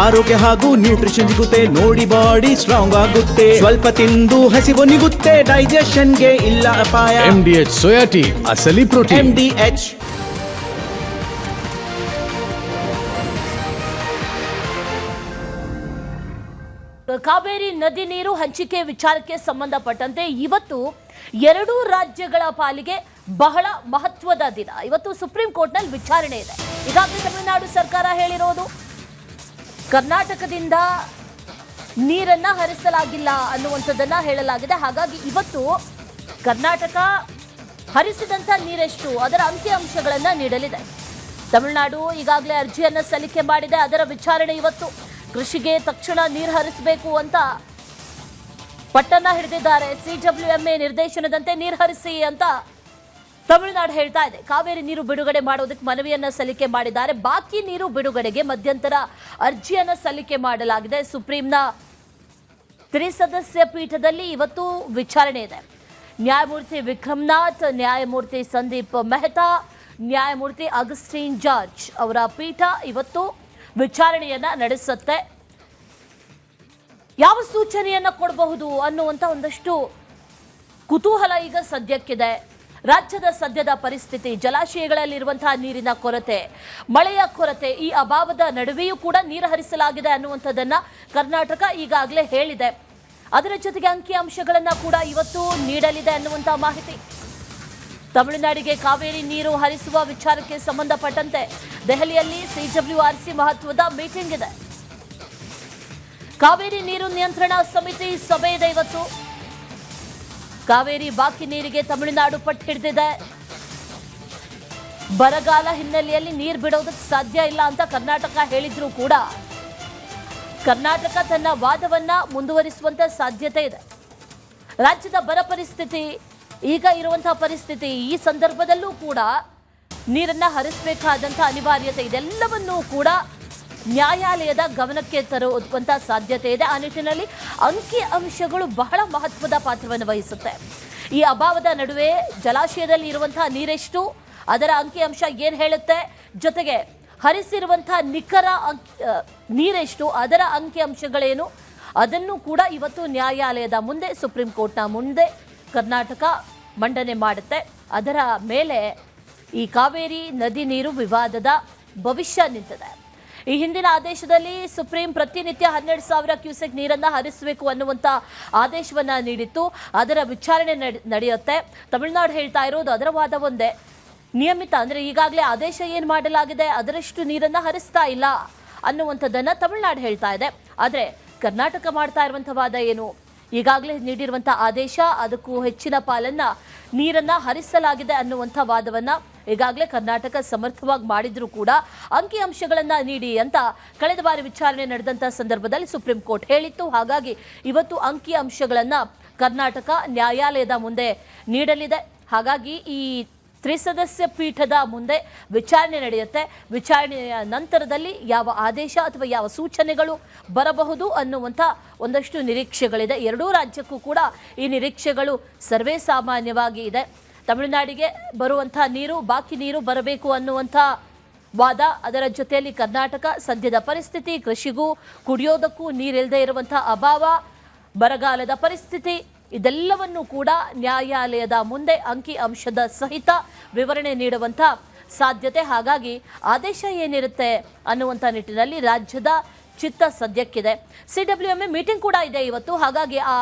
ಆರೋಗ್ಯ ಹಾಗೂ ನ್ಯೂಟ್ರಿಷನ್ ಸಿಗುತ್ತೆ ನೋಡಿ, ಬಾಡಿ ಸ್ಟ್ರಾಂಗ್ ಆಗುತ್ತೆ. ಸ್ವಲ್ಪ ತಿಂದು ಹಸಿವು ನಿಗುತ್ತೆ, ಡೈಜೆಷನ್ಗೆ ಇಲ್ಲ ಅಪಾಯ. MDH ಸೋಯಾಟಿ ಅಸಲಿ ಪ್ರೋಟೀನ್. MDH. ಕಾವೇರಿ ನದಿ ನೀರು ಹಂಚಿಕೆ ವಿಚಾರಕ್ಕೆ ಸಂಬಂಧಪಟ್ಟಂತೆ ಇವತ್ತು ಎರಡೂ ರಾಜ್ಯಗಳ ಪಾಲಿಗೆ ಬಹಳ ಮಹತ್ವದ ದಿನ. ಇವತ್ತು ಸುಪ್ರೀಂ ಕೋರ್ಟ್ನಲ್ಲಿ ವಿಚಾರಣೆ ಇದೆ. ಈಗಾಗಲೇ ತಮಿಳುನಾಡು ಸರ್ಕಾರ ಹೇಳಿರೋದು ಕರ್ನಾಟಕದಿಂದ ನೀರನ್ನ ಹರಿಸಲಾಗಿಲ್ಲ ಅನ್ನುವಂಥದ್ದನ್ನ ಹೇಳಲಾಗಿದೆ. ಹಾಗಾಗಿ ಇವತ್ತು ಕರ್ನಾಟಕ ಹರಿಸಿದಂಥ ನೀರೆಷ್ಟು ಅದರ ಅಂಕಿಅಂಶಗಳನ್ನು ನೀಡಲಿದೆ. ತಮಿಳುನಾಡು ಈಗಾಗಲೇ ಅರ್ಜಿಯನ್ನು ಸಲ್ಲಿಕೆ ಮಾಡಿದೆ. ಅದರ ವಿಚಾರಣೆ ಇವತ್ತು. ಕೃಷಿಗೆ ತಕ್ಷಣ ನೀರು ಹರಿಸಬೇಕು ಅಂತ ಪಟ್ಟನ್ನ ಹಿಡಿದಿದ್ದಾರೆ. CWMA ನಿರ್ದೇಶನದಂತೆ ನೀರು ಹರಿಸಿ ಅಂತ ತಮಿಳುನಾಡು ಹೇಳ್ತಾ ಇದೆ. ಕಾವೇರಿ ನೀರು ಬಿಡುಗಡೆ ಮಾಡೋದಕ್ಕೆ ಮನವಿಯನ್ನ ಸಲ್ಲಿಕೆ ಮಾಡಿದ್ದಾರೆ. ಬಾಕಿ ನೀರು ಬಿಡುಗಡೆಗೆ ಮಧ್ಯಂತರ ಅರ್ಜಿಯನ್ನ ಸಲ್ಲಿಕೆ ಮಾಡಲಾಗಿದೆ. ಸುಪ್ರೀಂನ ತ್ರಿಸದಸ್ಯ ಪೀಠದಲ್ಲಿ ಇವತ್ತು ವಿಚಾರಣೆ ಇದೆ. ನ್ಯಾಯಮೂರ್ತಿ ವಿಕ್ರಮ್ನಾಥ್, ನ್ಯಾಯಮೂರ್ತಿ ಸಂದೀಪ್ ಮೆಹ್ತಾ, ನ್ಯಾಯಮೂರ್ತಿ ಅಗಸ್ಟಿನ್ ಜಾರ್ಜ್ ಅವರ ಪೀಠ ಇವತ್ತು ವಿಚಾರಣೆಯನ್ನ ನಡೆಸುತ್ತೆ. ಯಾವ ಸೂಚನೆಯನ್ನ ಕೊಡಬಹುದು ಅನ್ನುವಂಥ ಒಂದಷ್ಟು ಕುತೂಹಲ ಈಗ ಸದ್ಯಕ್ಕಿದೆ. ರಾಜ್ಯದ ಸದ್ಯದ ಪರಿಸ್ಥಿತಿ, ಜಲಾಶಯಗಳಲ್ಲಿರುವಂತಹ ನೀರಿನ ಕೊರತೆ, ಮಳೆಯ ಕೊರತೆ, ಈ ಅಭಾವದ ನಡುವೆಯೂ ಕೂಡ ನೀರು ಹರಿಸಲಾಗಿದೆ ಅನ್ನುವಂಥದ್ದನ್ನ ಕರ್ನಾಟಕ ಈಗಾಗಲೇ ಹೇಳಿದೆ. ಅದರ ಜೊತೆಗೆ ಅಂಕಿಅಂಶಗಳನ್ನ ಕೂಡ ಇವತ್ತು ನೀಡಲಿದೆ ಅನ್ನುವಂಥ ಮಾಹಿತಿ. ತಮಿಳುನಾಡಿಗೆ ಕಾವೇರಿ ನೀರು ಹರಿಸುವ ವಿಚಾರಕ್ಕೆ ಸಂಬಂಧಪಟ್ಟಂತೆ ದೆಹಲಿಯಲ್ಲಿ CWRC ಮಹತ್ವದ ಮೀಟಿಂಗ್ ಇದೆ. ಕಾವೇರಿ ನೀರು ನಿಯಂತ್ರಣ ಸಮಿತಿ ಸಭೆ ಇದೆ ಇವತ್ತು. ಕಾವೇರಿ ಬಾಕಿ ನೀರಿಗೆ ತಮಿಳುನಾಡು ಪಟ್ಟು ಹಿಡಿದಿದೆ. ಬರಗಾಲ ಹಿನ್ನೆಲೆಯಲ್ಲಿ ನೀರು ಬಿಡೋದಕ್ಕೆ ಸಾಧ್ಯ ಇಲ್ಲ ಅಂತ ಕರ್ನಾಟಕ ಹೇಳಿದ್ರೂ ಕೂಡ ಕರ್ನಾಟಕ ತನ್ನ ವಾದವನ್ನ ಮುಂದುವರಿಸುವಂತ ಸಾಧ್ಯತೆ ಇದೆ. ರಾಜ್ಯದ ಬರ ಪರಿಸ್ಥಿತಿ, ಈಗ ಇರುವಂತಹ ಪರಿಸ್ಥಿತಿ, ಈ ಸಂದರ್ಭದಲ್ಲೂ ಕೂಡ ನೀರನ್ನ ಹರಿಸಬೇಕಾದಂತಹ ಅನಿವಾರ್ಯತೆ ಇದೆಲ್ಲವನ್ನೂ ಕೂಡ ನ್ಯಾಯಾಲಯದ ಗಮನಕ್ಕೆ ತರುವಂತ ಸಾಧ್ಯತೆ ಇದೆ. ಆ ನಿಟ್ಟಿನಲ್ಲಿ ಅಂಕಿ ಅಂಶಗಳು ಬಹಳ ಮಹತ್ವದ ಪಾತ್ರವನ್ನು ವಹಿಸುತ್ತೆ. ಈ ಅಭಾವದ ನಡುವೆ ಜಲಾಶಯದಲ್ಲಿ ಇರುವಂತಹ ನೀರೆಷ್ಟು, ಅದರ ಅಂಕಿ ಅಂಶ ಏನು ಹೇಳುತ್ತೆ, ಜೊತೆಗೆ ಹರಿಸಿರುವಂತಹ ನಿಖರ ನೀರೆಷ್ಟು, ಅದರ ಅಂಕಿ ಅಂಶಗಳೇನು, ಅದನ್ನು ಕೂಡ ಇವತ್ತು ನ್ಯಾಯಾಲಯದ ಮುಂದೆ, ಸುಪ್ರೀಂ ಕೋರ್ಟ್ನ ಮುಂದೆ ಕರ್ನಾಟಕ ಮಂಡನೆ ಮಾಡುತ್ತೆ. ಅದರ ಮೇಲೆ ಈ ಕಾವೇರಿ ನದಿ ನೀರು ವಿವಾದದ ಭವಿಷ್ಯ ನಿಂತಿದೆ. ಈ ಹಿಂದಿನ ಆದೇಶದಲ್ಲಿ ಸುಪ್ರೀಂ ಪ್ರತಿನಿತ್ಯ 12,000 ಕ್ಯೂಸೆಕ್ ನೀರನ್ನು ಹರಿಸಬೇಕು ಅನ್ನುವಂಥ ಆದೇಶವನ್ನು ನೀಡಿತ್ತು. ಅದರ ವಿಚಾರಣೆ ನಡೆಯುತ್ತೆ. ತಮಿಳುನಾಡು ಹೇಳ್ತಾ ಇರೋದು ಅದರ ವಾದ ಒಂದೇ, ನಿಯಮಿತ ಅಂದರೆ ಈಗಾಗಲೇ ಆದೇಶ ಏನು ಮಾಡಲಾಗಿದೆ ಅದರಷ್ಟು ನೀರನ್ನು ಹರಿಸ್ತಾ ಇಲ್ಲ ಅನ್ನುವಂಥದ್ದನ್ನು ತಮಿಳುನಾಡು ಹೇಳ್ತಾ ಇದೆ. ಆದರೆ ಕರ್ನಾಟಕ ಮಾಡ್ತಾ ಇರುವಂಥ ವಾದ ಏನು, ಈಗಾಗಲೇ ನೀಡಿರುವಂಥ ಆದೇಶ ಅದಕ್ಕೂ ಹೆಚ್ಚಿನ ಪಾಲನ್ನ ನೀರನ್ನು ಹರಿಸಲಾಗಿದೆ ಅನ್ನುವಂಥ ವಾದವನ್ನು ಈಗಾಗಲೇ ಕರ್ನಾಟಕ ಸಮರ್ಥವಾಗಿ ಮಾಡಿದ್ರೂ ಕೂಡ ಅಂಕಿಅಂಶಗಳನ್ನು ನೀಡಿ ಅಂತ ಕಳೆದ ಬಾರಿ ವಿಚಾರಣೆ ನಡೆದಂಥ ಸಂದರ್ಭದಲ್ಲಿ ಸುಪ್ರೀಂ ಕೋರ್ಟ್ ಹೇಳಿತ್ತು. ಹಾಗಾಗಿ ಇವತ್ತು ಅಂಕಿಅಂಶಗಳನ್ನು ಕರ್ನಾಟಕ ನ್ಯಾಯಾಲಯದ ಮುಂದೆ ನೀಡಲಿದೆ. ಹಾಗಾಗಿ ಈ ತ್ರಿಸದಸ್ಯ ಪೀಠದ ಮುಂದೆ ವಿಚಾರಣೆ ನಡೆಯುತ್ತೆ. ವಿಚಾರಣೆಯ ನಂತರದಲ್ಲಿ ಯಾವ ಆದೇಶ ಅಥವಾ ಯಾವ ಸೂಚನೆಗಳು ಬರಬಹುದು ಅನ್ನುವಂಥ ಒಂದಷ್ಟು ನಿರೀಕ್ಷೆಗಳಿದೆ. ಎರಡೂ ರಾಜ್ಯಕ್ಕೂ ಕೂಡ ಈ ನಿರೀಕ್ಷೆಗಳು ಸರ್ವೇ ಸಾಮಾನ್ಯವಾಗಿ ಇದೆ. ತಮಿಳುನಾಡಿಗೆ ಬರುವಂಥ ನೀರು, ಬಾಕಿ ನೀರು ಬರಬೇಕು ಅನ್ನುವಂಥ ವಾದ, ಅದರ ಜೊತೆಯಲ್ಲಿ ಕರ್ನಾಟಕ ಸದ್ಯದ ಪರಿಸ್ಥಿತಿ, ಕೃಷಿಗೂ ಕುಡಿಯೋದಕ್ಕೂ ನೀರಿಲ್ಲದೆ ಇರುವಂಥ ಅಭಾವ, ಬರಗಾಲದ ಪರಿಸ್ಥಿತಿ, ಇದೆಲ್ಲವನ್ನೂ ಕೂಡ ನ್ಯಾಯಾಲಯದ ಮುಂದೆ ಅಂಕಿ ಅಂಶದ ಸಹಿತ ವಿವರಣೆ ನೀಡುವಂಥ ಸಾಧ್ಯತೆ. ಹಾಗಾಗಿ ಆದೇಶ ಏನಿರುತ್ತೆ ಅನ್ನುವಂಥ ನಿಟ್ಟಿನಲ್ಲಿ ರಾಜ್ಯದ ಚಿತ್ತ ಸದ್ಯಕ್ಕಿದೆ. CWMA ಮೀಟಿಂಗ್ ಕೂಡ ಇದೆ ಇವತ್ತು. ಹಾಗಾಗಿ ಆ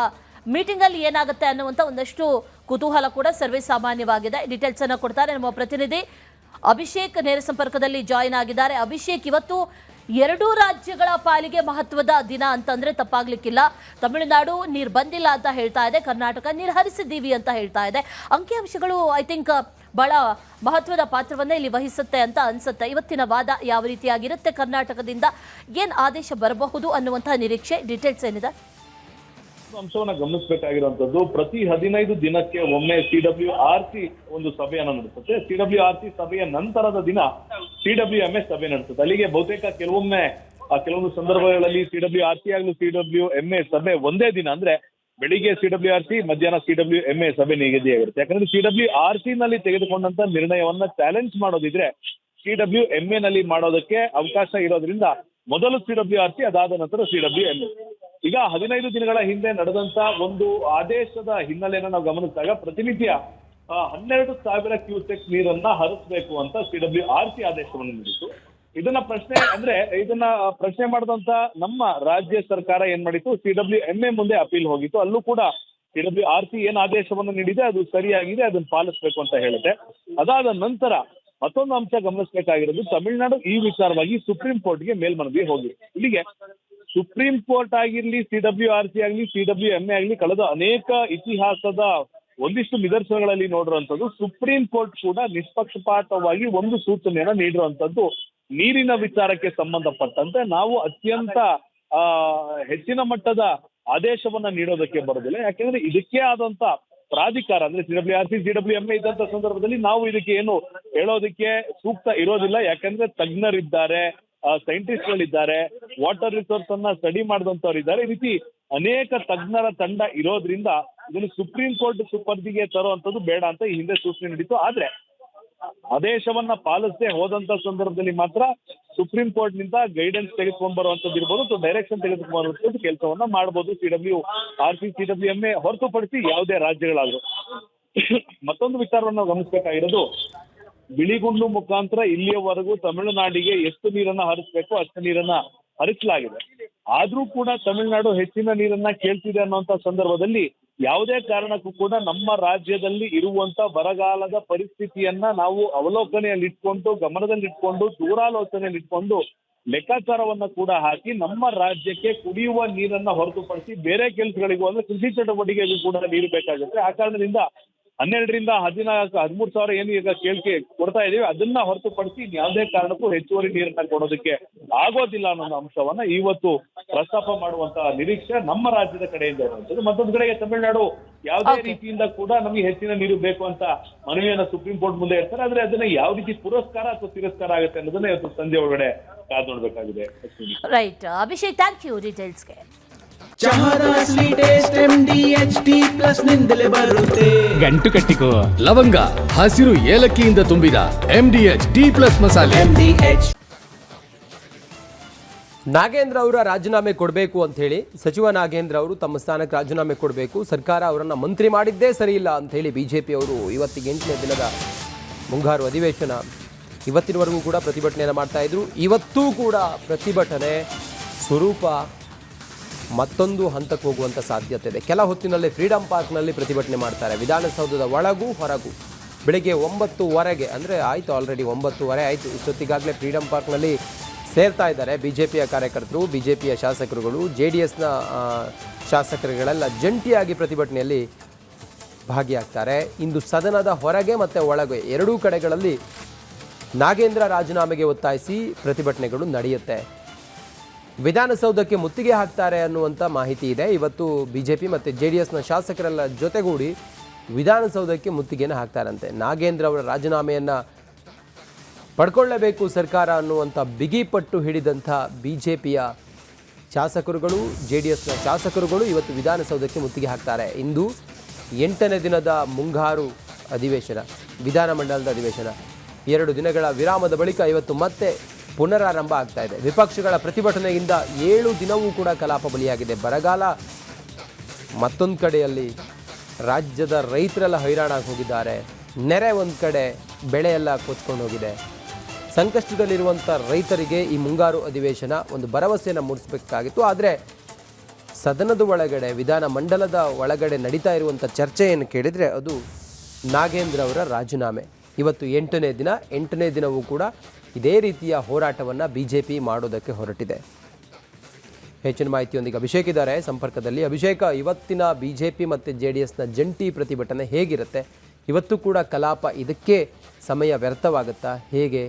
ಮೀಟಿಂಗಲ್ಲಿ ಏನಾಗುತ್ತೆ ಅನ್ನುವಂಥ ಒಂದಷ್ಟು ಕುತೂಹಲ ಕೂಡ ಸರ್ವೇ ಸಾಮಾನ್ಯವಾಗಿದೆ. ಡೀಟೇಲ್ಸ್ ಅನ್ನು ಕೊಡ್ತಾರೆ ನಮ್ಮ ಪ್ರತಿನಿಧಿ ಅಭಿಷೇಕ್, ನೇರ ಸಂಪರ್ಕದಲ್ಲಿ ಜಾಯಿನ್ ಆಗಿದ್ದಾರೆ. ಅಭಿಷೇಕ್, ಇವತ್ತು ಎರಡೂ ರಾಜ್ಯಗಳ ಪಾಲಿಗೆ ಮಹತ್ವದ ದಿನ ಅಂತಂದ್ರೆ ತಪ್ಪಾಗ್ಲಿಕ್ಕಿಲ್ಲ. ತಮಿಳುನಾಡು ನೀರು ಬಂದಿಲ್ಲ ಅಂತ ಹೇಳ್ತಾ ಇದೆ, ಕರ್ನಾಟಕ ನೀರು ಹರಿಸಿದ್ದೀವಿ ಅಂತ ಹೇಳ್ತಾ ಇದೆ. ಅಂಕಿಅಂಶಗಳು ಐ ಥಿಂಕ್ ಬಹಳ ಮಹತ್ವದ ಪಾತ್ರವನ್ನೇ ಇಲ್ಲಿ ವಹಿಸುತ್ತೆ ಅಂತ ಅನ್ಸುತ್ತೆ. ಇವತ್ತಿನ ವಾದ ಯಾವ ರೀತಿಯಾಗಿರುತ್ತೆ, ಕರ್ನಾಟಕದಿಂದ ಏನು ಆದೇಶ ಬರಬಹುದು ಅನ್ನುವಂತಹ ನಿರೀಕ್ಷೆ, ಡೀಟೇಲ್ಸ್ ಏನಿದೆ? ಅಂಶವನ್ನ ಗಮನಿಸಬೇಕಾಗಿರುವಂತದ್ದು, ಪ್ರತಿ 15 ದಿನಕ್ಕೆ ಒಮ್ಮೆ CWRC ಒಂದು ಸಭೆಯನ್ನ ನಡೆಸುತ್ತೆ. CWRC ಸಭೆಯ ನಂತರದ ದಿನ CWMA ಸಭೆ ನಡೆಸುತ್ತೆ. ಅಲ್ಲಿಗೆ ಬಹುತೇಕ ಕೆಲವೊಂದು ಸಂದರ್ಭಗಳಲ್ಲಿ CWRC ಆಗಲು CWMA ಸಭೆ ಒಂದೇ ದಿನ, ಅಂದ್ರೆ ಬೆಳಿಗ್ಗೆ CWRC, ಮಧ್ಯಾಹ್ನ CWMA ಸಭೆ ನಿಗದಿಯಾಗಿರುತ್ತೆ. ಯಾಕಂದ್ರೆ CWRC ನಲ್ಲಿ ತೆಗೆದುಕೊಂಡಂತ ನಿರ್ಣಯವನ್ನ ಚಾಲೆಂಜ್ ಮಾಡೋದಿದ್ರೆ CWMA ನಲ್ಲಿ ಮಾಡೋದಕ್ಕೆ ಅವಕಾಶ ಇರೋದ್ರಿಂದ ಮೊದಲು CWRC, ಅದಾದ ನಂತರ CWMS. ಈಗ 15 ದಿನಗಳ ಹಿಂದೆ ನಡೆದಂತ ಒಂದು ಆದೇಶದ ಹಿನ್ನೆಲೆಯನ್ನು ನಾವು ಗಮನಿಸಿದಾಗ ಪ್ರತಿನಿತ್ಯ 12,000 ಕ್ಯೂಸೆಕ್ ನೀರನ್ನ ಹರಿಸಬೇಕು ಅಂತ CWRC ಆದೇಶವನ್ನು ನೀಡಿತು. ಇದನ್ನ ಪ್ರಶ್ನೆ ಮಾಡಿದಂತ ನಮ್ಮ ರಾಜ್ಯ ಸರ್ಕಾರ ಏನ್ ಮಾಡಿತ್ತು, CWMA ಮುಂದೆ ಅಪೀಲ್ ಹೋಗಿತ್ತು. ಅಲ್ಲೂ ಕೂಡ CWRC ಏನ್ ಆದೇಶವನ್ನು ನೀಡಿದೆ ಅದು ಸರಿಯಾಗಿದೆ, ಅದನ್ನ ಪಾಲಿಸಬೇಕು ಅಂತ ಹೇಳುತ್ತೆ. ಅದಾದ ನಂತರ ಮತ್ತೊಂದು ಅಂಶ ಗಮನಿಸಬೇಕಾಗಿರೋದು, ತಮಿಳುನಾಡು ಈ ವಿಚಾರವಾಗಿ ಸುಪ್ರೀಂ ಕೋರ್ಟ್ಗೆ ಮೇಲ್ಮನವಿ ಹೋಗಿದೆ. ಇಲ್ಲಿಗೆ ಸುಪ್ರೀಂ ಕೋರ್ಟ್ ಆಗಿರ್ಲಿ, CWRC ಆಗಲಿ, CWMA ಆಗಲಿ ಕಳೆದ ಅನೇಕ ಇತಿಹಾಸದ ಒಂದಿಷ್ಟು ನಿದರ್ಶನಗಳಲ್ಲಿ ನೋಡಿರುವಂತದ್ದು, ಸುಪ್ರೀಂ ಕೋರ್ಟ್ ಕೂಡ ನಿಷ್ಪಕ್ಷಪಾತವಾಗಿ ಒಂದು ಸೂಚನೆಯನ್ನ ನೀಡಿರುವಂತದ್ದು. ನೀರಿನ ವಿಚಾರಕ್ಕೆ ಸಂಬಂಧಪಟ್ಟಂತೆ ನಾವು ಅತ್ಯಂತ ಹೆಚ್ಚಿನ ಮಟ್ಟದ ಆದೇಶವನ್ನ ನೀಡೋದಕ್ಕೆ ಬರೋದಿಲ್ಲ. ಯಾಕೆಂದ್ರೆ ಇದಕ್ಕೆ ಆದಂತ ಪ್ರಾಧಿಕಾರ ಅಂದ್ರೆ CWRC, CWMA ಇದ್ದಂತ ಸಂದರ್ಭದಲ್ಲಿ ನಾವು ಇದಕ್ಕೆ ಏನು ಹೇಳೋದಕ್ಕೆ ಸೂಕ್ತ ಇರೋದಿಲ್ಲ. ಯಾಕಂದ್ರೆ ತಜ್ಞರಿದ್ದಾರೆ, ಸೈಂಟಿಸ್ಟ್ಗಳಿದ್ದಾರೆ, ವಾಟರ್ ರಿಸೋರ್ಸ್ ಅನ್ನ ಸ್ಟಡಿ ಮಾಡಿದಂತವ್ರು ಇದ್ದಾರೆ. ಈ ರೀತಿ ಅನೇಕ ತಜ್ಞರ ತಂಡ ಇರೋದ್ರಿಂದ ಇದನ್ನು ಸುಪ್ರೀಂ ಕೋರ್ಟ್ ಸುಪರ್ದಿಗೆ ತರುವಂತದ್ದು ಬೇಡ ಅಂತ ಈ ಹಿಂದೆ ಸೂಚನೆ ನೀಡಿತ್ತು. ಆದ್ರೆ ಆದೇಶವನ್ನ ಪಾಲಿಸದೆ ಹೋದಂತ ಸಂದರ್ಭದಲ್ಲಿ ಮಾತ್ರ ಸುಪ್ರೀಂ ಕೋರ್ಟ್ ನಿಂದ ಗೈಡೆನ್ಸ್ ತೆಗೆದುಕೊಂಡು ಬರುವಂತದ್ದು ಇರ್ಬೋದು ಅಥವಾ ಡೈರೆಕ್ಷನ್ ತೆಗೆದುಕೊಂಡು ಬರುವಂತದ್ದು ಕೆಲಸವನ್ನ ಮಾಡಬಹುದು CWRC, CWMA ಹೊರತುಪಡಿಸಿ ಯಾವುದೇ ರಾಜ್ಯಗಳಾದ್ರು. ಮತ್ತೊಂದು ವಿಚಾರವನ್ನು ನಾವು ಗಮನಿಸಬೇಕಾಗಿರೋದು, ಬಿಳಿಗುಂಡು ಮುಖಾಂತರ ಇಲ್ಲಿಯವರೆಗೂ ತಮಿಳುನಾಡಿಗೆ ಎಷ್ಟು ನೀರನ್ನ ಹರಿಸಬೇಕು ಅಷ್ಟು ನೀರನ್ನ ಹರಿಸಲಾಗಿದೆ. ಆದ್ರೂ ಕೂಡ ತಮಿಳುನಾಡು ಹೆಚ್ಚಿನ ನೀರನ್ನ ಕೇಳ್ತಿದೆ ಅನ್ನುವಂತ ಸಂದರ್ಭದಲ್ಲಿ ಯಾವುದೇ ಕಾರಣಕ್ಕೂ ಕೂಡ ನಮ್ಮ ರಾಜ್ಯದಲ್ಲಿ ಇರುವಂತ ಬರಗಾಲದ ಪರಿಸ್ಥಿತಿಯನ್ನ ನಾವು ಅವಲೋಕನೆಯಲ್ಲಿಟ್ಕೊಂಡು, ಗಮನದಲ್ಲಿಟ್ಕೊಂಡು, ದೂರಾಲೋಚನೆಯಲ್ಲಿಟ್ಕೊಂಡು ಲೆಕ್ಕಾಚಾರವನ್ನ ಕೂಡ ಹಾಕಿ ನಮ್ಮ ರಾಜ್ಯಕ್ಕೆ ಕುಡಿಯುವ ನೀರನ್ನ ಹೊರತುಪಡಿಸಿ ಬೇರೆ ಕೆಲಸಗಳಿಗೂ ಅಂದ್ರೆ ಕೃಷಿ ಚಟುವಟಿಕೆಗೂ ಕೂಡ ನೀರು ಬೇಕಾಗುತ್ತೆ. ಆ ಕಾರಣದಿಂದ 12ರಿಂದ 13 ಸಾವಿರ ಏನು ಈಗ ಕೇಳಿಕೆ ಕೊಡ್ತಾ ಇದೀವಿ, ಅದನ್ನ ಹೊರತುಪಡಿಸಿ ಯಾವುದೇ ಕಾರಣಕ್ಕೂ ಹೆಚ್ಚುವರಿ ನೀರನ್ನ ಕೊಡೋದಕ್ಕೆ ಆಗೋದಿಲ್ಲ ಅನ್ನೋ ಅಂಶವನ್ನ ಇವತ್ತು ಪ್ರಸ್ತಾಪ ಮಾಡುವಂತಹ ನಿರೀಕ್ಷೆ ನಮ್ಮ ರಾಜ್ಯದ ಕಡೆಯಿಂದ ಇರುವಂತದ್ದು. ಮತ್ತೊಂದು ಕಡೆಗೆ ತಮಿಳುನಾಡು ಯಾವುದೇ ರೀತಿಯಿಂದ ಕೂಡ ನಮಗೆ ಹೆಚ್ಚಿನ ನೀರು ಬೇಕು ಅಂತ ಮನವಿಯನ್ನ ಸುಪ್ರೀಂ ಕೋರ್ಟ್ ಮುಂದೆ ಇರ್ತಾರೆ. ಆದ್ರೆ ಅದನ್ನ ಯಾವ ರೀತಿ ಪುರಸ್ಕಾರ ಅಥವಾ ತಿರಸ್ಕಾರ ಆಗುತ್ತೆ ಅನ್ನೋದನ್ನ ಇವತ್ತು ಸಂಜೆ ಒಳಗಡೆ ಕಾದು ನೋಡ್ಬೇಕಾಗಿದೆ. ರೈಟ್ ಅಭಿಷೇಕ್, ಥ್ಯಾಂಕ್ ಯು ಡೀಟೇಲ್ಸ್ಗೆ. ಚಹಾದ ಸ್ವೀಟ್ ಟೇಸ್ಟ್ MDHD+ ನಿಂದಲೇ ಬರುತ್ತೆ. ಗಂಟು ಕಟ್ಟಿಕೋ ಲವಂಗ, ಹಸಿರು ಏಲಕ್ಕಿಯಿಂದ ತುಂಬಿದ MDHD+ ಮಸಾಲೆ. MDH ನಾಗೇಂದ್ರ ಅವರ ರಾಜೀನಾಮೆ ಕೊಡಬೇಕು ಅಂತ ಹೇಳಿ ಸಚಿವ ನಾಗೇಂದ್ರ ಅವರು ತಮ್ಮ ಸ್ಥಾನಕ್ಕೆ ರಾಜೀನಾಮೆ ಕೊಡಬೇಕು, ಸರ್ಕಾರ ಅವರನ್ನು ಮಂತ್ರಿ ಮಾಡಿದ್ದೇ ಸರಿ ಇಲ್ಲ ಅಂತ ಹೇಳಿ BJP ಅವರು ಇವತ್ತಿಗೆ 8ನೇ ದಿನದ ಮುಂಗಾರು ಅಧಿವೇಶನ ಇವತ್ತಿನವರೆಗೂ ಕೂಡ ಪ್ರತಿಭಟನೆಯನ್ನು ಮಾಡ್ತಾ ಇದ್ರು. ಇವತ್ತೂ ಕೂಡ ಪ್ರತಿಭಟನೆ ಸ್ವರೂಪ ಮತ್ತೊಂದು ಹಂತಕ್ಕೆ ಹೋಗುವಂಥ ಸಾಧ್ಯತೆ ಇದೆ. ಕೆಲ ಹೊತ್ತಿನಲ್ಲೇ ಫ್ರೀಡಂ ಪಾರ್ಕ್ನಲ್ಲಿ ಪ್ರತಿಭಟನೆ ಮಾಡ್ತಾರೆ, ವಿಧಾನಸೌಧದ ಒಳಗೂ ಹೊರಗೂ. ಬೆಳಗ್ಗೆ 9:15 ಅಂದರೆ ಆಯಿತು, ಆಲ್ರೆಡಿ 9:15 ಆಯಿತು. ಇಷ್ಟೊತ್ತಿಗಾಗಲೇ ಫ್ರೀಡಂ ಪಾರ್ಕ್ನಲ್ಲಿ ಸೇರ್ತಾ ಇದ್ದಾರೆ BJPಯ ಕಾರ್ಯಕರ್ತರು, BJPಯ ಶಾಸಕರುಗಳು, JDSನ ಶಾಸಕರುಗಳೆಲ್ಲ ಜಂಟಿಯಾಗಿ ಪ್ರತಿಭಟನೆಯಲ್ಲಿ ಭಾಗಿಯಾಗ್ತಾರೆ. ಇಂದು ಸದನದ ಹೊರಗೆ ಮತ್ತು ಒಳಗೆ ಎರಡೂ ಕಡೆಗಳಲ್ಲಿ ನಾಗೇಂದ್ರ ರಾಜೀನಾಮೆಗೆ ಒತ್ತಾಯಿಸಿ ಪ್ರತಿಭಟನೆಗಳು ನಡೆಯುತ್ತೆ. ವಿಧಾನಸೌಧಕ್ಕೆ ಮುತ್ತಿಗೆ ಹಾಕ್ತಾರೆ ಅನ್ನುವಂಥ ಮಾಹಿತಿ ಇದೆ. ಇವತ್ತು BJP ಮತ್ತು JDSನ ಶಾಸಕರೆಲ್ಲ ಜೊತೆಗೂಡಿ ವಿಧಾನಸೌಧಕ್ಕೆ ಮುತ್ತಿಗೆಯನ್ನು ಹಾಕ್ತಾರಂತೆ. ನಾಗೇಂದ್ರ ಅವರ ರಾಜೀನಾಮೆಯನ್ನು ಪಡ್ಕೊಳ್ಳಲೇಬೇಕು ಸರ್ಕಾರ ಅನ್ನುವಂಥ ಬಿಗಿಪಟ್ಟು ಹಿಡಿದಂಥ BJPಯ ಶಾಸಕರುಗಳು, JDSನ ಶಾಸಕರುಗಳು ಇವತ್ತು ವಿಧಾನಸೌಧಕ್ಕೆ ಮುತ್ತಿಗೆ ಹಾಕ್ತಾರೆ. ಇಂದು 8ನೇ ದಿನದ ಮುಂಗಾರು ಅಧಿವೇಶನ, ವಿಧಾನಮಂಡಲದ ಅಧಿವೇಶನ 2 ದಿನಗಳ ವಿರಾಮದ ಬಳಿಕ ಇವತ್ತು ಮತ್ತೆ ಪುನರಾರಂಭ ಆಗ್ತಾ ಇದೆ. ವಿಪಕ್ಷಗಳ ಪ್ರತಿಭಟನೆಯಿಂದ 7 ದಿನವೂ ಕೂಡ ಕಲಾಪ ಬಲಿಯಾಗಿದೆ. ಬರಗಾಲ ಮತ್ತೊಂದು ಕಡೆಯಲ್ಲಿ, ರಾಜ್ಯದ ರೈತರೆಲ್ಲ ಹೈರಾಣಾಗಿ ಹೋಗಿದ್ದಾರೆ. ನೆರೆ ಒಂದು ಕಡೆ, ಬೆಳೆ ಎಲ್ಲ ಕೊಚ್ಕೊಂಡು ಹೋಗಿದೆ. ಸಂಕಷ್ಟದಲ್ಲಿರುವಂಥ ರೈತರಿಗೆ ಈ ಮುಂಗಾರು ಅಧಿವೇಶನ ಒಂದು ಭರವಸೆಯನ್ನು ಮೂಡಿಸಬೇಕಾಗಿತ್ತು. ಆದರೆ ಸದನದ ಒಳಗಡೆ, ವಿಧಾನಮಂಡಲದ ಒಳಗಡೆ ನಡೀತಾ ಇರುವಂಥ ಚರ್ಚೆಯನ್ನು ಕೇಳಿದರೆ ಅದು ನಾಗೇಂದ್ರ ಅವರ ರಾಜೀನಾಮೆ. ಇವತ್ತು 8ನೇ ದಿನ, 8ನೇ ದಿನವೂ ಕೂಡ ಇದೇ ರೀತಿಯ ಹೋರಾಟವನ್ನು BJP ಮಾಡೋದಕ್ಕೆ ಹೊರಟಿದೆ. ಹೆಚ್ಚಿನ ಮಾಹಿತಿಯೊಂದಿಗೆ ಅಭಿಷೇಕ್ ಇದ್ದಾರೆ ಸಂಪರ್ಕದಲ್ಲಿ. ಅಭಿಷೇಕ, ಇವತ್ತಿನ BJP ಮತ್ತು JDSನ ಜಂಟಿ ಪ್ರತಿಭಟನೆ ಹೇಗಿರುತ್ತೆ? ಇವತ್ತು ಕೂಡ ಕಲಾಪ ಇದಕ್ಕೆ ಸಮಯ ವ್ಯರ್ಥವಾಗುತ್ತಾ, ಹೇಗೆ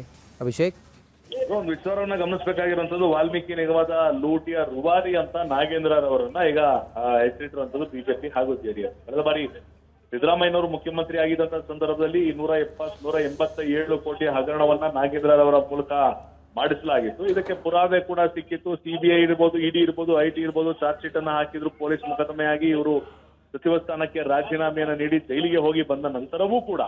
ಅಭಿಷೇಕ್? ಒಂದು ವಿಚಾರವನ್ನ ಗಮನಿಸಬೇಕಾಗಿರುವಂತದ್ದು, ವಾಲ್ಮೀಕಿ ನಿಗಮದ ಲೂಟಿಯ ರುವಾರಿ ಅಂತ ನಾಗೇಂದ್ರ ಅವರನ್ನ ಈಗ ಹೆಸರಿಟ್ಟಿರುವಂತದ್ದು BJP ಹಾಗೂ JDS. ಕಳೆದ ಬಾರಿ ಸಿದ್ದರಾಮಯ್ಯನವರು ಮುಖ್ಯಮಂತ್ರಿ ಆಗಿದ್ದಂತ ಸಂದರ್ಭದಲ್ಲಿ 187 ಕೋಟಿ ಹಗರಣವನ್ನ ನಾಗೇಂದ್ರ ಅವರ ಮೂಲಕ ಮಾಡಿಸಲಾಗಿತ್ತು. ಇದಕ್ಕೆ ಪುರಾವೆ ಕೂಡ ಸಿಕ್ಕಿತ್ತು. CBI ಇರ್ಬೋದು, ED ಇರ್ಬೋದು, IT ಇರ್ಬೋದು, ಚಾರ್ಜ್ ಶೀಟ್ ಅನ್ನ ಹಾಕಿದ್ರು. ಪೊಲೀಸ್ ಮೊಕದ್ದಮೆಯಾಗಿ ಇವರು ಸಚಿವ ಸ್ಥಾನಕ್ಕೆ ರಾಜೀನಾಮೆಯನ್ನ ನೀಡಿ ಜೈಲಿಗೆ ಹೋಗಿ ಬಂದ ನಂತರವೂ ಕೂಡ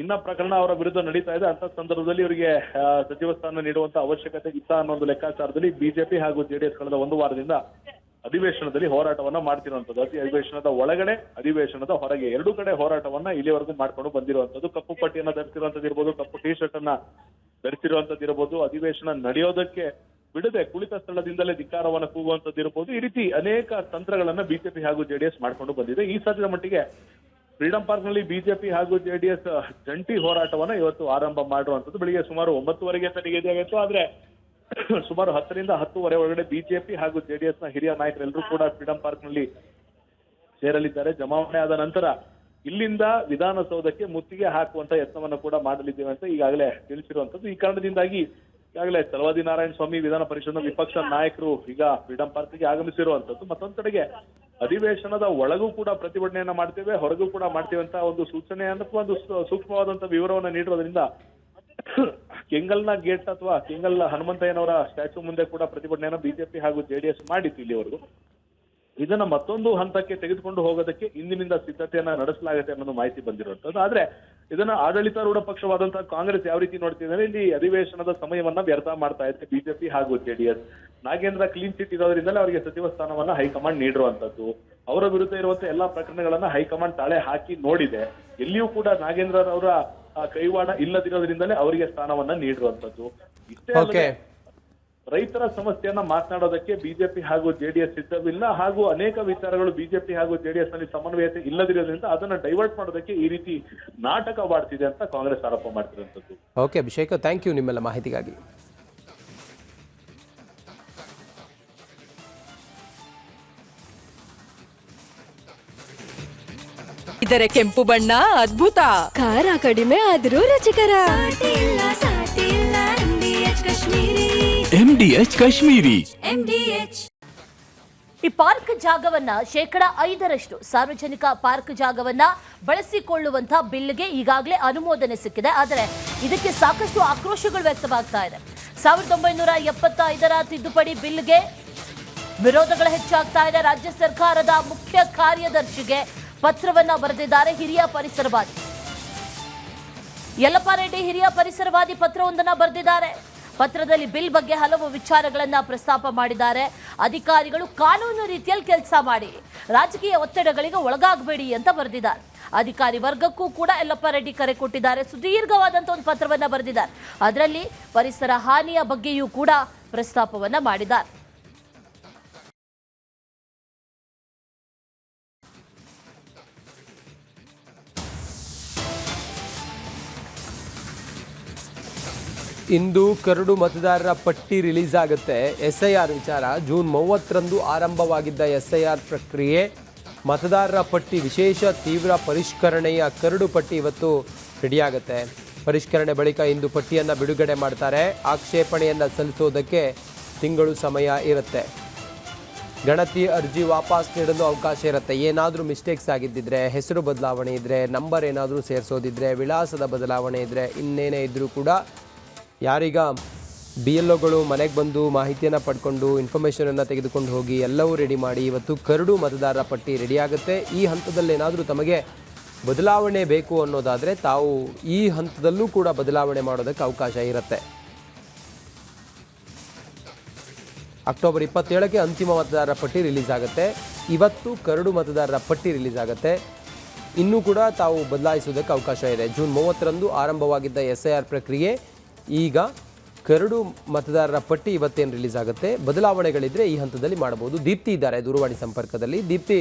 ಇನ್ನ ಪ್ರಕರಣ ಅವರ ವಿರುದ್ಧ ನಡೀತಾ ಇದೆ. ಅಂತ ಸಂದರ್ಭದಲ್ಲಿ ಇವರಿಗೆ ಸಚಿವ ಸ್ಥಾನ ನೀಡುವಂತ ಅವಶ್ಯಕತೆ ಇತ್ತ ಅನ್ನೋ ಒಂದು ಲೆಕ್ಕಾಚಾರದಲ್ಲಿ ಬಿಜೆಪಿ ಹಾಗೂ ಜೆಡಿಎಸ್ ಕಳೆದ ಒಂದು ವಾರದಿಂದ ಅಧಿವೇಶನದಲ್ಲಿ ಹೋರಾಟವನ್ನ ಮಾಡ್ತಿರುವಂತದ್ದು. ಅಧಿವೇಶನದ ಒಳಗಡೆ, ಅಧಿವೇಶನದ ಹೊರಗೆ ಎರಡೂ ಕಡೆ ಹೋರಾಟವನ್ನ ಇಲ್ಲಿವರೆಗೂ ಮಾಡ್ಕೊಂಡು ಬಂದಿರುವಂತದ್ದು. ಕಪ್ಪು ಪಟ್ಟಿಯನ್ನ ಧರಿಸಿರುವಂತದ್ದು ಇರ್ಬೋದು, ಕಪ್ಪು ಟಿ ಶರ್ಟ್ ಅನ್ನ ಧರಿಸಿರುವಂತದ್ದು ಇರ್ಬೋದು, ಅಧಿವೇಶನ ನಡೆಯೋದಕ್ಕೆ ಬಿಡದೆ ಕುಳಿತ ಸ್ಥಳದಿಂದಲೇ ಧಿಕ್ಕಾರವನ್ನ ಕೂಗುವಂತದ್ದು ಇರ್ಬೋದು. ಈ ರೀತಿ ಅನೇಕ ತಂತ್ರಗಳನ್ನ ಬಿಜೆಪಿ ಹಾಗೂ ಜೆಡಿಎಸ್ ಮಾಡ್ಕೊಂಡು ಬಂದಿದೆ. ಈ ಸದ್ಯದ ಮಟ್ಟಿಗೆ ಫ್ರೀಡಂ ಪಾರ್ಕ್ ನಲ್ಲಿ ಬಿಜೆಪಿ ಹಾಗೂ ಜೆಡಿಎಸ್ ಜಂಟಿ ಹೋರಾಟವನ್ನ ಇವತ್ತು ಆರಂಭ ಮಾಡಿರುವಂತದ್ದು. ಬೆಳಿಗ್ಗೆ ಸುಮಾರು 9:30ಗೆ ನಿಗದಿಯಾಗಿತ್ತು. ಆದ್ರೆ ಸುಮಾರು 10ರಿಂದ 10:30 ಒಳಗಡೆ ಬಿಜೆಪಿ ಹಾಗೂ ಜೆಡಿಎಸ್ ನ ಹಿರಿಯ ನಾಯಕರೆಲ್ಲರೂ ಕೂಡ ಫ್ರೀಡಂ ಪಾರ್ಕ್ ನಲ್ಲಿ ಸೇರಲಿದ್ದಾರೆ. ಜಮಾವಣೆ ಆದ ನಂತರ ಇಲ್ಲಿಂದ ವಿಧಾನಸೌಧಕ್ಕೆ ಮುತ್ತಿಗೆ ಹಾಕುವಂತ ಯತ್ನವನ್ನು ಕೂಡ ಮಾಡಲಿದ್ದೇವೆ ಅಂತ ಈಗಾಗಲೇ ತಿಳಿಸಿರುವಂತದ್ದು. ಈ ಕಾರಣದಿಂದಾಗಿ ಈಗಾಗಲೇ ಚಲವಾದಿ ನಾರಾಯಣ ಸ್ವಾಮಿ ವಿಧಾನ ಪರಿಷತ್ನ ವಿಪಕ್ಷ ನಾಯಕರು ಈಗ ಫ್ರೀಡಂ ಪಾರ್ಕ್ಗೆ ಆಗಮಿಸಿರುವಂತದ್ದು. ಮತ್ತೊಂದ್ ಕಡೆಗೆ ಅಧಿವೇಶನದ ಒಳಗೂ ಕೂಡ ಪ್ರತಿಭಟನೆಯನ್ನ ಮಾಡ್ತೇವೆ, ಹೊರಗೂ ಕೂಡ ಮಾಡ್ತೇವೆ ಅಂತ ಒಂದು ಸೂಚನೆ ಅಥವಾ ಒಂದು ಸೂಕ್ಷ್ಮವಾದಂತ ವಿವರವನ್ನ ನೀಡಿರೋದ್ರಿಂದ ಕೆಂಗಲ್ನ ಗೇಟ್ ಅಥವಾ ಕೆಂಗಲ್ ಹನುಮಂತಯ್ಯನವರ ಸ್ಟ್ಯಾಚ್ಯೂ ಮುಂದೆ ಕೂಡ ಪ್ರತಿಭಟನೆಯನ್ನ ಬಿಜೆಪಿ ಹಾಗೂ ಜೆಡಿಎಸ್ ಮಾಡಿತ್ತು ಇಲ್ಲಿವರೆಗೂ. ಇದನ್ನ ಮತ್ತೊಂದು ಹಂತಕ್ಕೆ ತೆಗೆದುಕೊಂಡು ಹೋಗೋದಕ್ಕೆ ಇಂದಿನಿಂದ ಸಿದ್ಧತೆಯನ್ನ ನಡೆಸಲಾಗುತ್ತೆ ಅನ್ನೋದು ಮಾಹಿತಿ ಬಂದಿರುವಂತದ್ದು. ಆದ್ರೆ ಇದನ್ನ ಆಡಳಿತಾರೂಢ ಪಕ್ಷವಾದಂತಹ ಕಾಂಗ್ರೆಸ್ ಯಾವ ರೀತಿ ನೋಡ್ತಿದ್ದಾರೆ, ಇಲ್ಲಿ ಅಧಿವೇಶನದ ಸಮಯವನ್ನ ವ್ಯರ್ಥ ಮಾಡ್ತಾ ಇದೆ ಬಿಜೆಪಿ ಹಾಗೂ ಜೆಡಿಎಸ್. ನಾಗೇಂದ್ರ ಕ್ಲೀನ್ ಚಿಟ್ ಇರೋದ್ರಿಂದಲೇ ಅವರಿಗೆ ಸಚಿವ ಸ್ಥಾನವನ್ನ ಹೈಕಮಾಂಡ್ ನೀಡಿರುವಂತದ್ದು. ಅವರ ವಿರುದ್ಧ ಇರುವಂತಹ ಎಲ್ಲಾ ಪ್ರಕರಣಗಳನ್ನ ಹೈಕಮಾಂಡ್ ತಾಳೆ ಹಾಕಿ ನೋಡಿದೆ. ಎಲ್ಲಿಯೂ ಕೂಡ ನಾಗೇಂದ್ರ ಅವರ ಕೈವಾಡ ಇಲ್ಲದಿರೋದ್ರಿಂದಲೇ ಅವರಿಗೆ ಸ್ಥಾನವನ್ನ ನೀಡಿರುವಂತದ್ದು. ಇಷ್ಟೇ ಅಲ್ಲದೆ ರೈತರ ಸಮಸ್ಯೆಯನ್ನ ಮಾತನಾಡೋದಕ್ಕೆ ಬಿಜೆಪಿ ಹಾಗೂ ಜೆಡಿಎಸ್ ಸಿದ್ಧವಿಲ್ಲ, ಹಾಗೂ ಅನೇಕ ವಿಚಾರಗಳು ಬಿಜೆಪಿ ಹಾಗೂ ಜೆಡಿಎಸ್ ನಲ್ಲಿ ಸಮನ್ವಯತೆ ಇಲ್ಲದಿರೋದ್ರಿಂದ ಅದನ್ನ ಡೈವರ್ಟ್ ಮಾಡೋದಕ್ಕೆ ಈ ರೀತಿ ನಾಟಕವಾಡ್ತಿದೆ ಅಂತ ಕಾಂಗ್ರೆಸ್ ಆರೋಪ ಮಾಡ್ತಿರುವಂತದ್ದು. ಓಕೆ ಅಭಿಷೇಕ್, ಥ್ಯಾಂಕ್ ಯು ನಿಮ್ಮೆಲ್ಲ ಮಾಹಿತಿಗಾಗಿ. ಇದರ ಕೆಂಪು ಬಣ್ಣ ಅದ್ಭುತ, ಖಾರ ಕಡಿಮೆ ಆದ್ರೂ ರುಚಿಕರ. MDH ಕಾಶ್ಮೀರಿ. ಈ ಪಾರ್ಕ್ ಜಾಗವನ್ನ 5% ಸಾರ್ವಜನಿಕ ಪಾರ್ಕ್ ಜಾಗವನ್ನ ಬಳಸಿಕೊಳ್ಳುವಂತ ಬಿಲ್ಗೆ ಈಗಾಗಲೇ ಅನುಮೋದನೆ ಸಿಕ್ಕಿದೆ. ಆದರೆ ಇದಕ್ಕೆ ಸಾಕಷ್ಟು ಆಕ್ರೋಶಗಳು ವ್ಯಕ್ತವಾಗ್ತಾ ಇದೆ. 1975ರ ತಿದ್ದುಪಡಿ ಬಿಲ್ಗೆ ವಿರೋಧಗಳು ಹೆಚ್ಚಾಗ್ತಾ ಇದೆ. ರಾಜ್ಯ ಸರ್ಕಾರದ ಮುಖ್ಯ ಕಾರ್ಯದರ್ಶಿಗೆ ಪತ್ರವನ್ನ ಬರೆದಿದ್ದಾರೆ ಹಿರಿಯ ಪರಿಸರವಾದಿ ಯಲ್ಲಪ್ಪ ರೆಡ್ಡಿ. ಹಿರಿಯ ಪರಿಸರವಾದಿ ಪತ್ರವೊಂದನ್ನ ಬರೆದಿದ್ದಾರೆ. ಪತ್ರದಲ್ಲಿ ಬಿಲ್ ಬಗ್ಗೆ ಹಲವು ವಿಚಾರಗಳನ್ನ ಪ್ರಸ್ತಾಪ ಮಾಡಿದ್ದಾರೆ. ಅಧಿಕಾರಿಗಳು ಕಾನೂನು ರೀತಿಯಲ್ಲಿ ಕೆಲಸ ಮಾಡಿ, ರಾಜಕೀಯ ಒತ್ತಡಗಳಿಗೆ ಒಳಗಾಗಬೇಡಿ ಅಂತ ಬರೆದಿದ್ದಾರೆ. ಅಧಿಕಾರಿ ವರ್ಗಕ್ಕೂ ಕೂಡ ಯಲ್ಲಪ್ಪ ರೆಡ್ಡಿ ಕರೆ ಕೊಟ್ಟಿದ್ದಾರೆ. ಸುದೀರ್ಘವಾದಂಥ ಒಂದು ಪತ್ರವನ್ನ ಬರೆದಿದ್ದಾರೆ. ಅದರಲ್ಲಿ ಪರಿಸರ ಹಾನಿಯ ಬಗ್ಗೆಯೂ ಕೂಡ ಪ್ರಸ್ತಾಪವನ್ನ ಮಾಡಿದ್ದಾರೆ. ಇಂದು ಕರಡು ಮತದಾರರ ಪಟ್ಟಿ ರಿಲೀಸ್ ಆಗುತ್ತೆ. SIR ವಿಚಾರ ಜೂನ್ 30ರಂದು ಆರಂಭವಾಗಿದ್ದ SIR ಪ್ರಕ್ರಿಯೆ, ಮತದಾರರ ಪಟ್ಟಿ ವಿಶೇಷ ತೀವ್ರ ಪರಿಷ್ಕರಣೆಯ ಕರಡು ಪಟ್ಟಿ ಇವತ್ತು ರೆಡಿಯಾಗುತ್ತೆ. ಪರಿಷ್ಕರಣೆ ಬಳಿಕ ಇಂದು ಪಟ್ಟಿಯನ್ನು ಬಿಡುಗಡೆ ಮಾಡ್ತಾರೆ. ಆಕ್ಷೇಪಣೆಯನ್ನು ಸಲ್ಲಿಸೋದಕ್ಕೆ ತಿಂಗಳು ಸಮಯ ಇರುತ್ತೆ. ಗಣತಿ ಅರ್ಜಿ ವಾಪಸ್ ನೀಡಲು ಅವಕಾಶ ಇರುತ್ತೆ. ಏನಾದರೂ ಮಿಸ್ಟೇಕ್ಸ್ ಆಗಿದ್ದಿದ್ರೆ, ಹೆಸರು ಬದಲಾವಣೆ ಇದ್ದರೆ, ನಂಬರ್ ಏನಾದರೂ ಸೇರಿಸೋದಿದ್ರೆ, ವಿಳಾಸದ ಬದಲಾವಣೆ ಇದ್ದರೆ, ಇನ್ನೇನೇ ಇದ್ದರೂ ಕೂಡ ಯಾರೀಗ BLOಗಳು ಮನೆಗೆ ಬಂದು ಮಾಹಿತಿಯನ್ನು ಪಡ್ಕೊಂಡು ಇನ್ಫಾರ್ಮೇಷನನ್ನು ತೆಗೆದುಕೊಂಡು ಹೋಗಿ ಎಲ್ಲವೂ ರೆಡಿ ಮಾಡಿ ಇವತ್ತು ಕರಡು ಮತದಾರರ ಪಟ್ಟಿ ರೆಡಿಯಾಗುತ್ತೆ. ಈ ಹಂತದಲ್ಲಿ ಏನಾದರೂ ತಮಗೆ ಬದಲಾವಣೆ ಬೇಕು ಅನ್ನೋದಾದರೆ ತಾವು ಈ ಹಂತದಲ್ಲೂ ಕೂಡ ಬದಲಾವಣೆ ಮಾಡೋದಕ್ಕೆ ಅವಕಾಶ ಇರುತ್ತೆ. ಅಕ್ಟೋಬರ್ 27ಕ್ಕೆ ಅಂತಿಮ ಮತದಾರರ ಪಟ್ಟಿ ರಿಲೀಸ್ ಆಗುತ್ತೆ. ಇವತ್ತು ಕರಡು ಮತದಾರರ ಪಟ್ಟಿ ರಿಲೀಸ್ ಆಗುತ್ತೆ. ಇನ್ನೂ ಕೂಡ ತಾವು ಬದಲಾಯಿಸೋದಕ್ಕೆ ಅವಕಾಶ ಇದೆ. ಜೂನ್ 30ರಂದು ಆರಂಭವಾಗಿದ್ದ SIR ಪ್ರಕ್ರಿಯೆ ಈಗ ಕರಡು ಮತದಾರರ ಪಟ್ಟಿ ಇವತ್ತೇನು ರಿಲೀಸ್ ಆಗುತ್ತೆ. ಬದಲಾವಣೆಗಳಿದ್ದರೆ ಈ ಹಂತದಲ್ಲಿ ಮಾಡಬಹುದು. ದೀಪ್ತಿ ಇದ್ದಾರೆ ದೂರವಾಣಿ ಸಂಪರ್ಕದಲ್ಲಿ. ದೀಪ್ತಿ,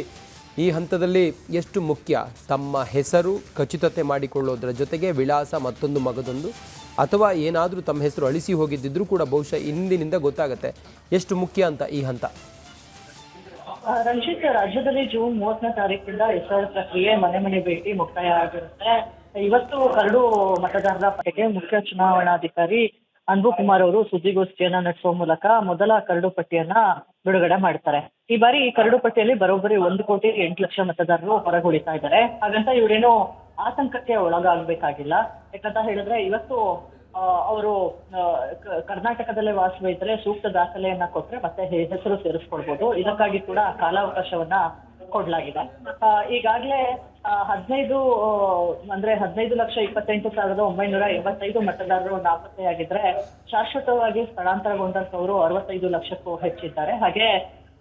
ಈ ಹಂತದಲ್ಲಿ ಎಷ್ಟು ಮುಖ್ಯ ತಮ್ಮ ಹೆಸರು ಖಚಿತತೆ ಮಾಡಿಕೊಳ್ಳೋದ್ರ ಜೊತೆಗೆ ವಿಳಾಸ ಮತ್ತೊಂದು ಮಗದೊಂದು, ಅಥವಾ ಏನಾದರೂ ತಮ್ಮ ಹೆಸರು ಅಳಿಸಿ ಹೋಗಿದ್ದಿದ್ರೂ ಕೂಡ ಬಹುಶಃ ಇಂದಿನಿಂದ ಗೊತ್ತಾಗುತ್ತೆ, ಎಷ್ಟು ಮುಖ್ಯ ಅಂತ ಈ ಹಂತ? ರಂಜಿತ್, ರಾಜ್ಯದಲ್ಲಿ ಜೂನ್ 30ನೇ ತಾರೀಕಿಂದ SIR ಪ್ರಕ್ರಿಯೆ ಮನೆ ಮನೆ ಭೇಟಿ ಮುಕ್ತಾಯ ಆಗಿರುತ್ತೆ. ಇವತ್ತು ಕರಡು ಮತದಾರರ ಪಟ್ಟಿಗೆ ಮುಖ್ಯ ಚುನಾವಣಾಧಿಕಾರಿ ಅನ್ಬು ಕುಮಾರ್ ಅವರು ಸುದ್ದಿಗೋಷ್ಠಿಯನ್ನ ನಡೆಸುವ ಮೂಲಕ ಮೊದಲ ಕರಡು ಪಟ್ಟಿಯನ್ನ ಬಿಡುಗಡೆ ಮಾಡ್ತಾರೆ. ಈ ಬಾರಿ ಈ ಕರಡು ಪಟ್ಟಿಯಲ್ಲಿ ಬರೋಬ್ಬರಿ 1,08,00,000 ಮತದಾರರು ಹೊರಗುಳಿತಾ ಇದ್ದಾರೆ. ಹಾಗಂತ ಇವರೇನು ಆತಂಕಕ್ಕೆ ಒಳಗಾಗಬೇಕಾಗಿಲ್ಲ. ಯಾಕಂತ ಹೇಳಿದ್ರೆ ಇವತ್ತು ಅವರು ಕರ್ನಾಟಕದಲ್ಲೇ ವಾಸವಿದ್ರೆ ಸೂಕ್ತ ದಾಖಲೆಯನ್ನ ಕೊಟ್ರೆ ಮತ್ತೆ ಹೆಸರು ಸೇರಿಸ್ಕೊಳ್ಬಹುದು. ಇದಕ್ಕಾಗಿ ಕೂಡ ಕಾಲಾವಕಾಶವನ್ನ ಕೊಡ್ಲಾಗಿದೆ. ಈಗಾಗಲೇ 15,28,985 ಮತದಾರರು ನಾಪತ್ತೆಯಾಗಿದ್ರೆ ಶಾಶ್ವತವಾಗಿ ಸ್ಥಳಾಂತರಗೊಂಡಂತವರು 65 ಲಕ್ಷಕ್ಕೂ ಹೆಚ್ಚಿದ್ದಾರೆ. ಹಾಗೆ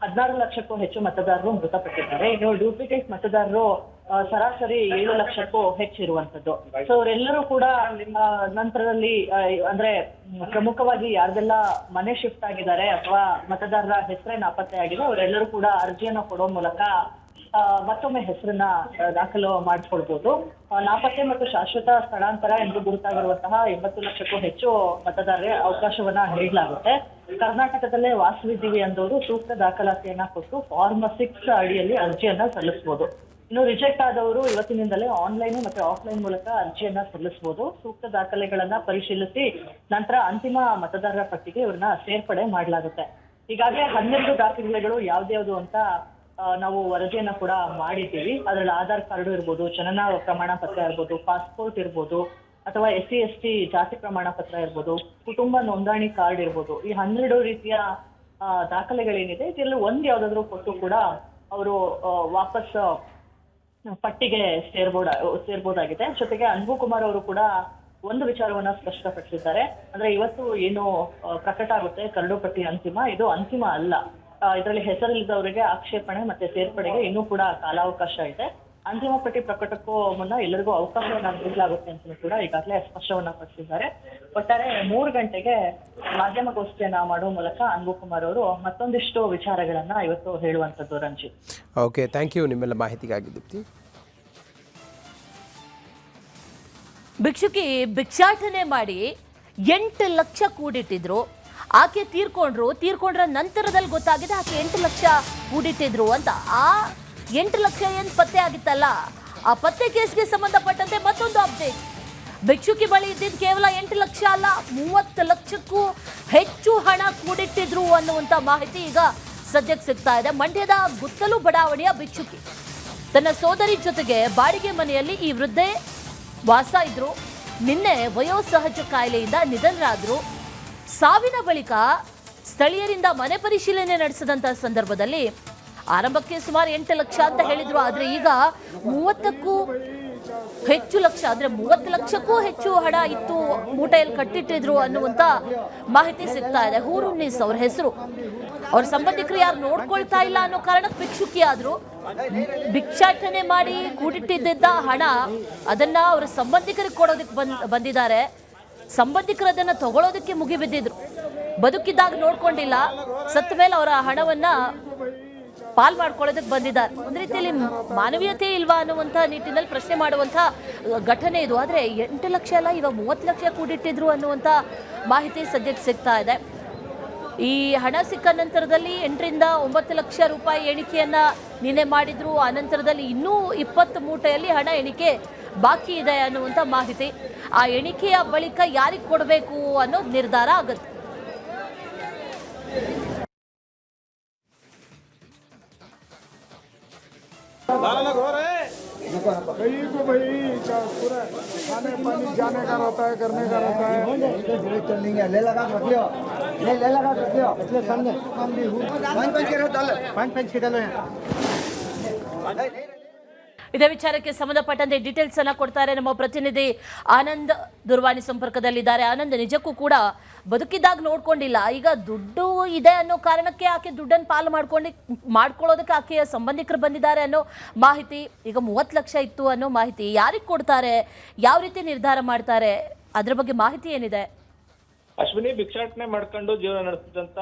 16 ಲಕ್ಷಕ್ಕೂ ಹೆಚ್ಚು ಮತದಾರರು ಮೃತಪಟ್ಟಿದ್ದಾರೆ. ಇನ್ನು ಡೂಪ್ಲಿಕೇಟ್ ಮತದಾರರು ಸರಾಸರಿ 7 ಲಕ್ಷಕ್ಕೂ ಹೆಚ್ಚಿರುವಂತದ್ದು. ಸೊ ಅವರೆಲ್ಲರೂ ಕೂಡ ನಂತರದಲ್ಲಿ ಅಂದ್ರೆ ಪ್ರಮುಖವಾಗಿ ಯಾರ್ದೆಲ್ಲ ಮನೆ ಶಿಫ್ಟ್ ಆಗಿದ್ದಾರೆ ಅಥವಾ ಮತದಾರರ ಹೆಸರೇ ನಾಪತ್ತೆ ಆಗಿದೆ ಅವರೆಲ್ಲರೂ ಕೂಡ ಅರ್ಜಿಯನ್ನು ಕೊಡೋ ಮೂಲಕ ಮತ್ತೊಮ್ಮೆ ಹೆಸರನ್ನ ದಾಖಲು ಮಾಡಿಕೊಳ್ಬಹುದು. ನಾಪತ್ತೆ ಮತ್ತು ಶಾಶ್ವತ ಸ್ಥಳಾಂತರ ಎಂದು ಗುರುತಾಗಿರುವಂತಹ 80 ಲಕ್ಷಕ್ಕೂ ಹೆಚ್ಚು ಮತದಾರರಿಗೆ ಅವಕಾಶವನ್ನ ನೀಡಲಾಗುತ್ತೆ. ಕರ್ನಾಟಕದಲ್ಲೇ ವಾಸವಿದ್ದೀವಿ ಅಂದವರು ಸೂಕ್ತ ದಾಖಲಾತಿಯನ್ನ ಕೊಟ್ಟು ಫಾರ್ಮ್ 6 ಅಡಿಯಲ್ಲಿ ಅರ್ಜಿಯನ್ನ ಸಲ್ಲಿಸಬಹುದು. ಇನ್ನು ರಿಜೆಕ್ಟ್ ಆದವರು ಇವತ್ತಿನಿಂದಲೇ ಆನ್ಲೈನ್ ಮತ್ತೆ ಆಫ್ಲೈನ್ ಮೂಲಕ ಅರ್ಜಿಯನ್ನ ಸಲ್ಲಿಸಬಹುದು. ಸೂಕ್ತ ದಾಖಲೆಗಳನ್ನ ಪರಿಶೀಲಿಸಿ ನಂತರ ಅಂತಿಮ ಮತದಾರರ ಪಟ್ಟಿಗೆ ಇವ್ರನ್ನ ಸೇರ್ಪಡೆ ಮಾಡಲಾಗುತ್ತೆ. ಈಗಾಗಲೇ 12 ದಾಖಲೆಗಳು ಯಾವ್ದ್ಯಾವ್ದು ಅಂತ ನಾವು ವರದಿಯನ್ನ ಕೂಡ ಮಾಡಿದ್ದೀವಿ. ಅದರಲ್ಲಿ ಆಧಾರ್ ಕಾರ್ಡು ಇರ್ಬೋದು, ಜನನ ಪ್ರಮಾಣ ಪತ್ರ ಇರ್ಬೋದು, ಪಾಸ್ಪೋರ್ಟ್ ಇರ್ಬೋದು, ಅಥವಾ SC/ST ಜಾತಿ ಪ್ರಮಾಣ ಪತ್ರ ಇರ್ಬೋದು, ಕುಟುಂಬ ನೋಂದಣಿ ಕಾರ್ಡ್ ಇರ್ಬೋದು. ಈ 12 ರೀತಿಯ ದಾಖಲೆಗಳೇನಿದೆ ಇದರಲ್ಲಿ ಯಾವ್ದಾದ್ರು ಕೊಟ್ಟು ಕೂಡ ಅವರು ವಾಪಸ್ ಪಟ್ಟಿಗೆ ಸೇರ್ಬೋದಾಗಿದೆ. ಜೊತೆಗೆ ಅನ್ಬು ಕುಮಾರ್ ಅವರು ಕೂಡ ಒಂದು ವಿಚಾರವನ್ನ ಸ್ಪಷ್ಟಪಡಿಸಿದ್ದಾರೆ. ಅಂದ್ರೆ ಇವತ್ತು ಏನು ಪ್ರಕಟ ಆಗುತ್ತೆ ಕರಡು ಪಟ್ಟಿ ಅಂತಿಮ, ಇದು ಅಂತಿಮ ಅಲ್ಲ. ಇದರಲ್ಲಿ ಹೆಸರಿಲ್ಲದವರಿಗೆ ಆಕ್ಷೇಪಣೆ ಮತ್ತೆ ಸೇರ್ಪಡೆಗೆ ಇನ್ನೂ ಕೂಡ ಕಾಲಾವಕಾಶ ಇದೆ. ಅಂತಿಮ ಪಟ್ಟಿ ಪ್ರಕಟಕ್ಕೂ ಮುನ್ನ ಎಲ್ಲರಿಗೂ ಅವಕಾಶವನ್ನ ನೀಡಲಾಗುತ್ತೆ ಅಂತ ಕೂಡ ಈಗಾಗಲೇ ಸ್ಪಷ್ಟವನ್ನ ಪಡಿಸಿದ್ದಾರೆ. ಒಟ್ಟಾರೆ 3 ಗಂಟೆಗೆ ಮಾಧ್ಯಮಗೋಷ್ಠಿಯನ್ನ ಮಾಡುವ ಮೂಲಕ ಅನ್ಬು ಕುಮಾರ್ ಅವರು ಮತ್ತೊಂದಿಷ್ಟು ವಿಚಾರಗಳನ್ನ ಇವತ್ತು ಹೇಳುವಂತದ್ದು. ರಂಜಿತ್, ಓಕೆ, ಥ್ಯಾಂಕ್ ಯು ನಿಮ್ಮೆಲ್ಲ ಮಾಹಿತಿಗಾಗಿ ದೀಪ್ತಿ. ಭಿಕ್ಷುಕಿ ಭಿಕ್ಷಾಟನೆ ಮಾಡಿ 8 ಲಕ್ಷ ಕೂಡಿಟ್ಟಿದ್ರು. ಆಕೆ ತೀರ್ಕೊಂಡ್ರ ನಂತರದಲ್ಲಿ ಗೊತ್ತಾಗಿದೆ ಆಕೆ 8 ಲಕ್ಷ ಕೂಡಿಟ್ಟಿದ್ರು ಅಂತ. ಆ 8 ಲಕ್ಷ ಏನ್ ಪತ್ತೆ ಆಗಿತ್ತಲ್ಲ, ಆ ಪತ್ತೆ ಕೇಸ್ಗೆ ಸಂಬಂಧಪಟ್ಟಂತೆ ಮತ್ತೊಂದು ಅಪ್ಡೇಟ್. ಭಿಕ್ಷುಕಿ ಬಳಿ ಇದ್ದಿದ್ದು ಕೇವಲ 8 ಲಕ್ಷ ಅಲ್ಲ, 30 ಲಕ್ಷಕ್ಕೂ ಹೆಚ್ಚು ಹಣ ಕೂಡಿಟ್ಟಿದ್ರು ಅನ್ನುವಂತ ಮಾಹಿತಿ ಈಗ ಸದ್ಯಕ್ಕೆ ಸಿಗ್ತಾ ಇದೆ. ಮಂಡ್ಯದ ಗುತ್ತಲು ಬಡಾವಣೆಯ ಭಿಕ್ಷುಕಿ ತನ್ನ ಸೋದರಿ ಜೊತೆಗೆ ಬಾಡಿಗೆ ಮನೆಯಲ್ಲಿ ಈ ವೃದ್ಧೆ ವಾಸ ಇದ್ರು. ನಿನ್ನೆ ವಯೋಸಹಜ ಕಾಯಿಲೆಯಿಂದ ನಿಧನರಾದ್ರು. ಸಾವಿನ ಬಳಿಕ ಸ್ಥಳೀಯರಿಂದ ಮನೆ ಪರಿಶೀಲನೆ ನಡೆಸಿದಂತ ಸಂದರ್ಭದಲ್ಲಿ ಆರಂಭಕ್ಕೆ ಸುಮಾರು 8 ಲಕ್ಷ ಅಂತ ಹೇಳಿದ್ರು. ಆದ್ರೆ ಈಗ 30ಕ್ಕೂ ಹೆಚ್ಚು ಲಕ್ಷ, ಅಂದ್ರೆ 30 ಲಕ್ಷಕ್ಕೂ ಹೆಚ್ಚು ಹಣ ಇತ್ತು, ಮೂಟೆಯಲ್ಲಿ ಕಟ್ಟಿಟ್ಟಿದ್ರು ಅನ್ನುವಂತ ಮಾಹಿತಿ ಸಿಗ್ತಾ ಇದೆ. ಹೂರುನ್ನೀಸ್ ಅವ್ರ ಹೆಸರು. ಅವ್ರ ಸಂಬಂಧಿಕರು ಯಾರು ನೋಡ್ಕೊಳ್ತಾ ಇಲ್ಲ ಅನ್ನೋ ಕಾರಣಕ್ಕೆ ಭಿಕ್ಷುಕಿ ಆದ್ರು. ಭಿಕ್ಷಾಟನೆ ಮಾಡಿ ಕೂಡಿಟ್ಟಿದ್ದ ಹಣ ಅದನ್ನ ಅವರ ಸಂಬಂಧಿಕರಿಗೆ ಕೊಡೋದಕ್ಕೆ ಬಂದಿದ್ದಾರೆ. ಸಂಬಂಧಿಕರು ಅದನ್ನ ತಗೊಳ್ಳೋದಕ್ಕೆ ಮುಗಿಬಿದ್ದಿದ್ರು. ಬದುಕಿದ್ದಾಗ ನೋಡ್ಕೊಂಡಿಲ್ಲ, ಸತ್ತ ಮೇಲೆ ಅವರ ಹಣವನ್ನ ಪಾಲ್ ಮಾಡ್ಕೊಳ್ಳೋದಕ್ಕೆ ಬಂದಿದ್ದಾರೆ. ಒಂದ್ ರೀತಿಯಲ್ಲಿ ಮಾನವೀಯತೆ ಇಲ್ವಾ ಅನ್ನುವಂಥ ನಿಟ್ಟಿನಲ್ಲಿ ಪ್ರಶ್ನೆ ಮಾಡುವಂಥ ಘಟನೆ ಇದು. ಆದರೆ 8 ಲಕ್ಷ ಅಲ್ಲ, ಇವಾಗ 30 ಲಕ್ಷ ಕೂಡಿಟ್ಟಿದ್ರು ಅನ್ನುವಂಥ ಮಾಹಿತಿ ಸದ್ಯಕ್ಕೆ ಸಿಗ್ತಾ ಇದೆ. ಈ ಹಣ ಸಿಕ್ಕ ನಂತರದಲ್ಲಿ 8ರಿಂದ 9 ಲಕ್ಷ ರೂಪಾಯಿ ಎಣಿಕೆಯನ್ನ ನಿನ್ನೆ ಮಾಡಿದ್ರು. ಆನಂತರದಲ್ಲಿ ಇನ್ನೂ 20 ಮೂಟೆಯಲ್ಲಿ ಹಣ ಎಣಿಕೆ ಬಾಕಿ ಇದೆ ಅನ್ನುವಂಥ ಮಾಹಿತಿ. ಆ ಎಣಿಕೆಯ ಬಳಿಕ ಯಾರಿಗೆ ಕೊಡಬೇಕು ಅನ್ನೋದು ನಿರ್ಧಾರ ಆಗುತ್ತೆ. कहीं को भाई पूरा खाने पानी जाने का रहता है, करने का रहता है। ले लगा रख लियो, ले लगा रख लियो। इसलिए सामने पाँच के डालो। ಇದೇ ವಿಚಾರಕ್ಕೆ ಸಂಬಂಧಪಟ್ಟಂತೆ ಡೀಟೇಲ್ಸ್ ಅನ್ನ ಕೊಡ್ತಾರೆ ನಮ್ಮ ಪ್ರತಿನಿಧಿ ಆನಂದ್. ದೂರವಾಣಿ ಸಂಪರ್ಕದಲ್ಲಿದ್ದಾರೆ. ಆನಂದ್, ನಿಜಕ್ಕೂ ಕೂಡ ಬದುಕಿದ್ದಾಗ ನೋಡ್ಕೊಂಡಿಲ್ಲ, ಈಗ ದುಡ್ಡು ಇದೆ ಅನ್ನೋ ಕಾರಣಕ್ಕೆ ಆಕೆ ದುಡ್ಡನ್ನು ಪಾಲು ಮಾಡ್ಕೊಳ್ಳೋದಕ್ಕೆ ಆಕೆಯ ಸಂಬಂಧಿಕರು ಬಂದಿದ್ದಾರೆ ಅನ್ನೋ ಮಾಹಿತಿ, ಈಗ 30 ಲಕ್ಷ ಇತ್ತು ಅನ್ನೋ ಮಾಹಿತಿ. ಯಾರಿಗೆ ಕೊಡ್ತಾರೆ, ಯಾವ ರೀತಿ ನಿರ್ಧಾರ ಮಾಡ್ತಾರೆ, ಅದ್ರ ಬಗ್ಗೆ ಮಾಹಿತಿ ಏನಿದೆ? ಅಶ್ವಿನಿ, ಭಿಕ್ಷಾಟನೆ ಮಾಡ್ಕೊಂಡು ಜೀವನ ನಡೆಸಿದಂತ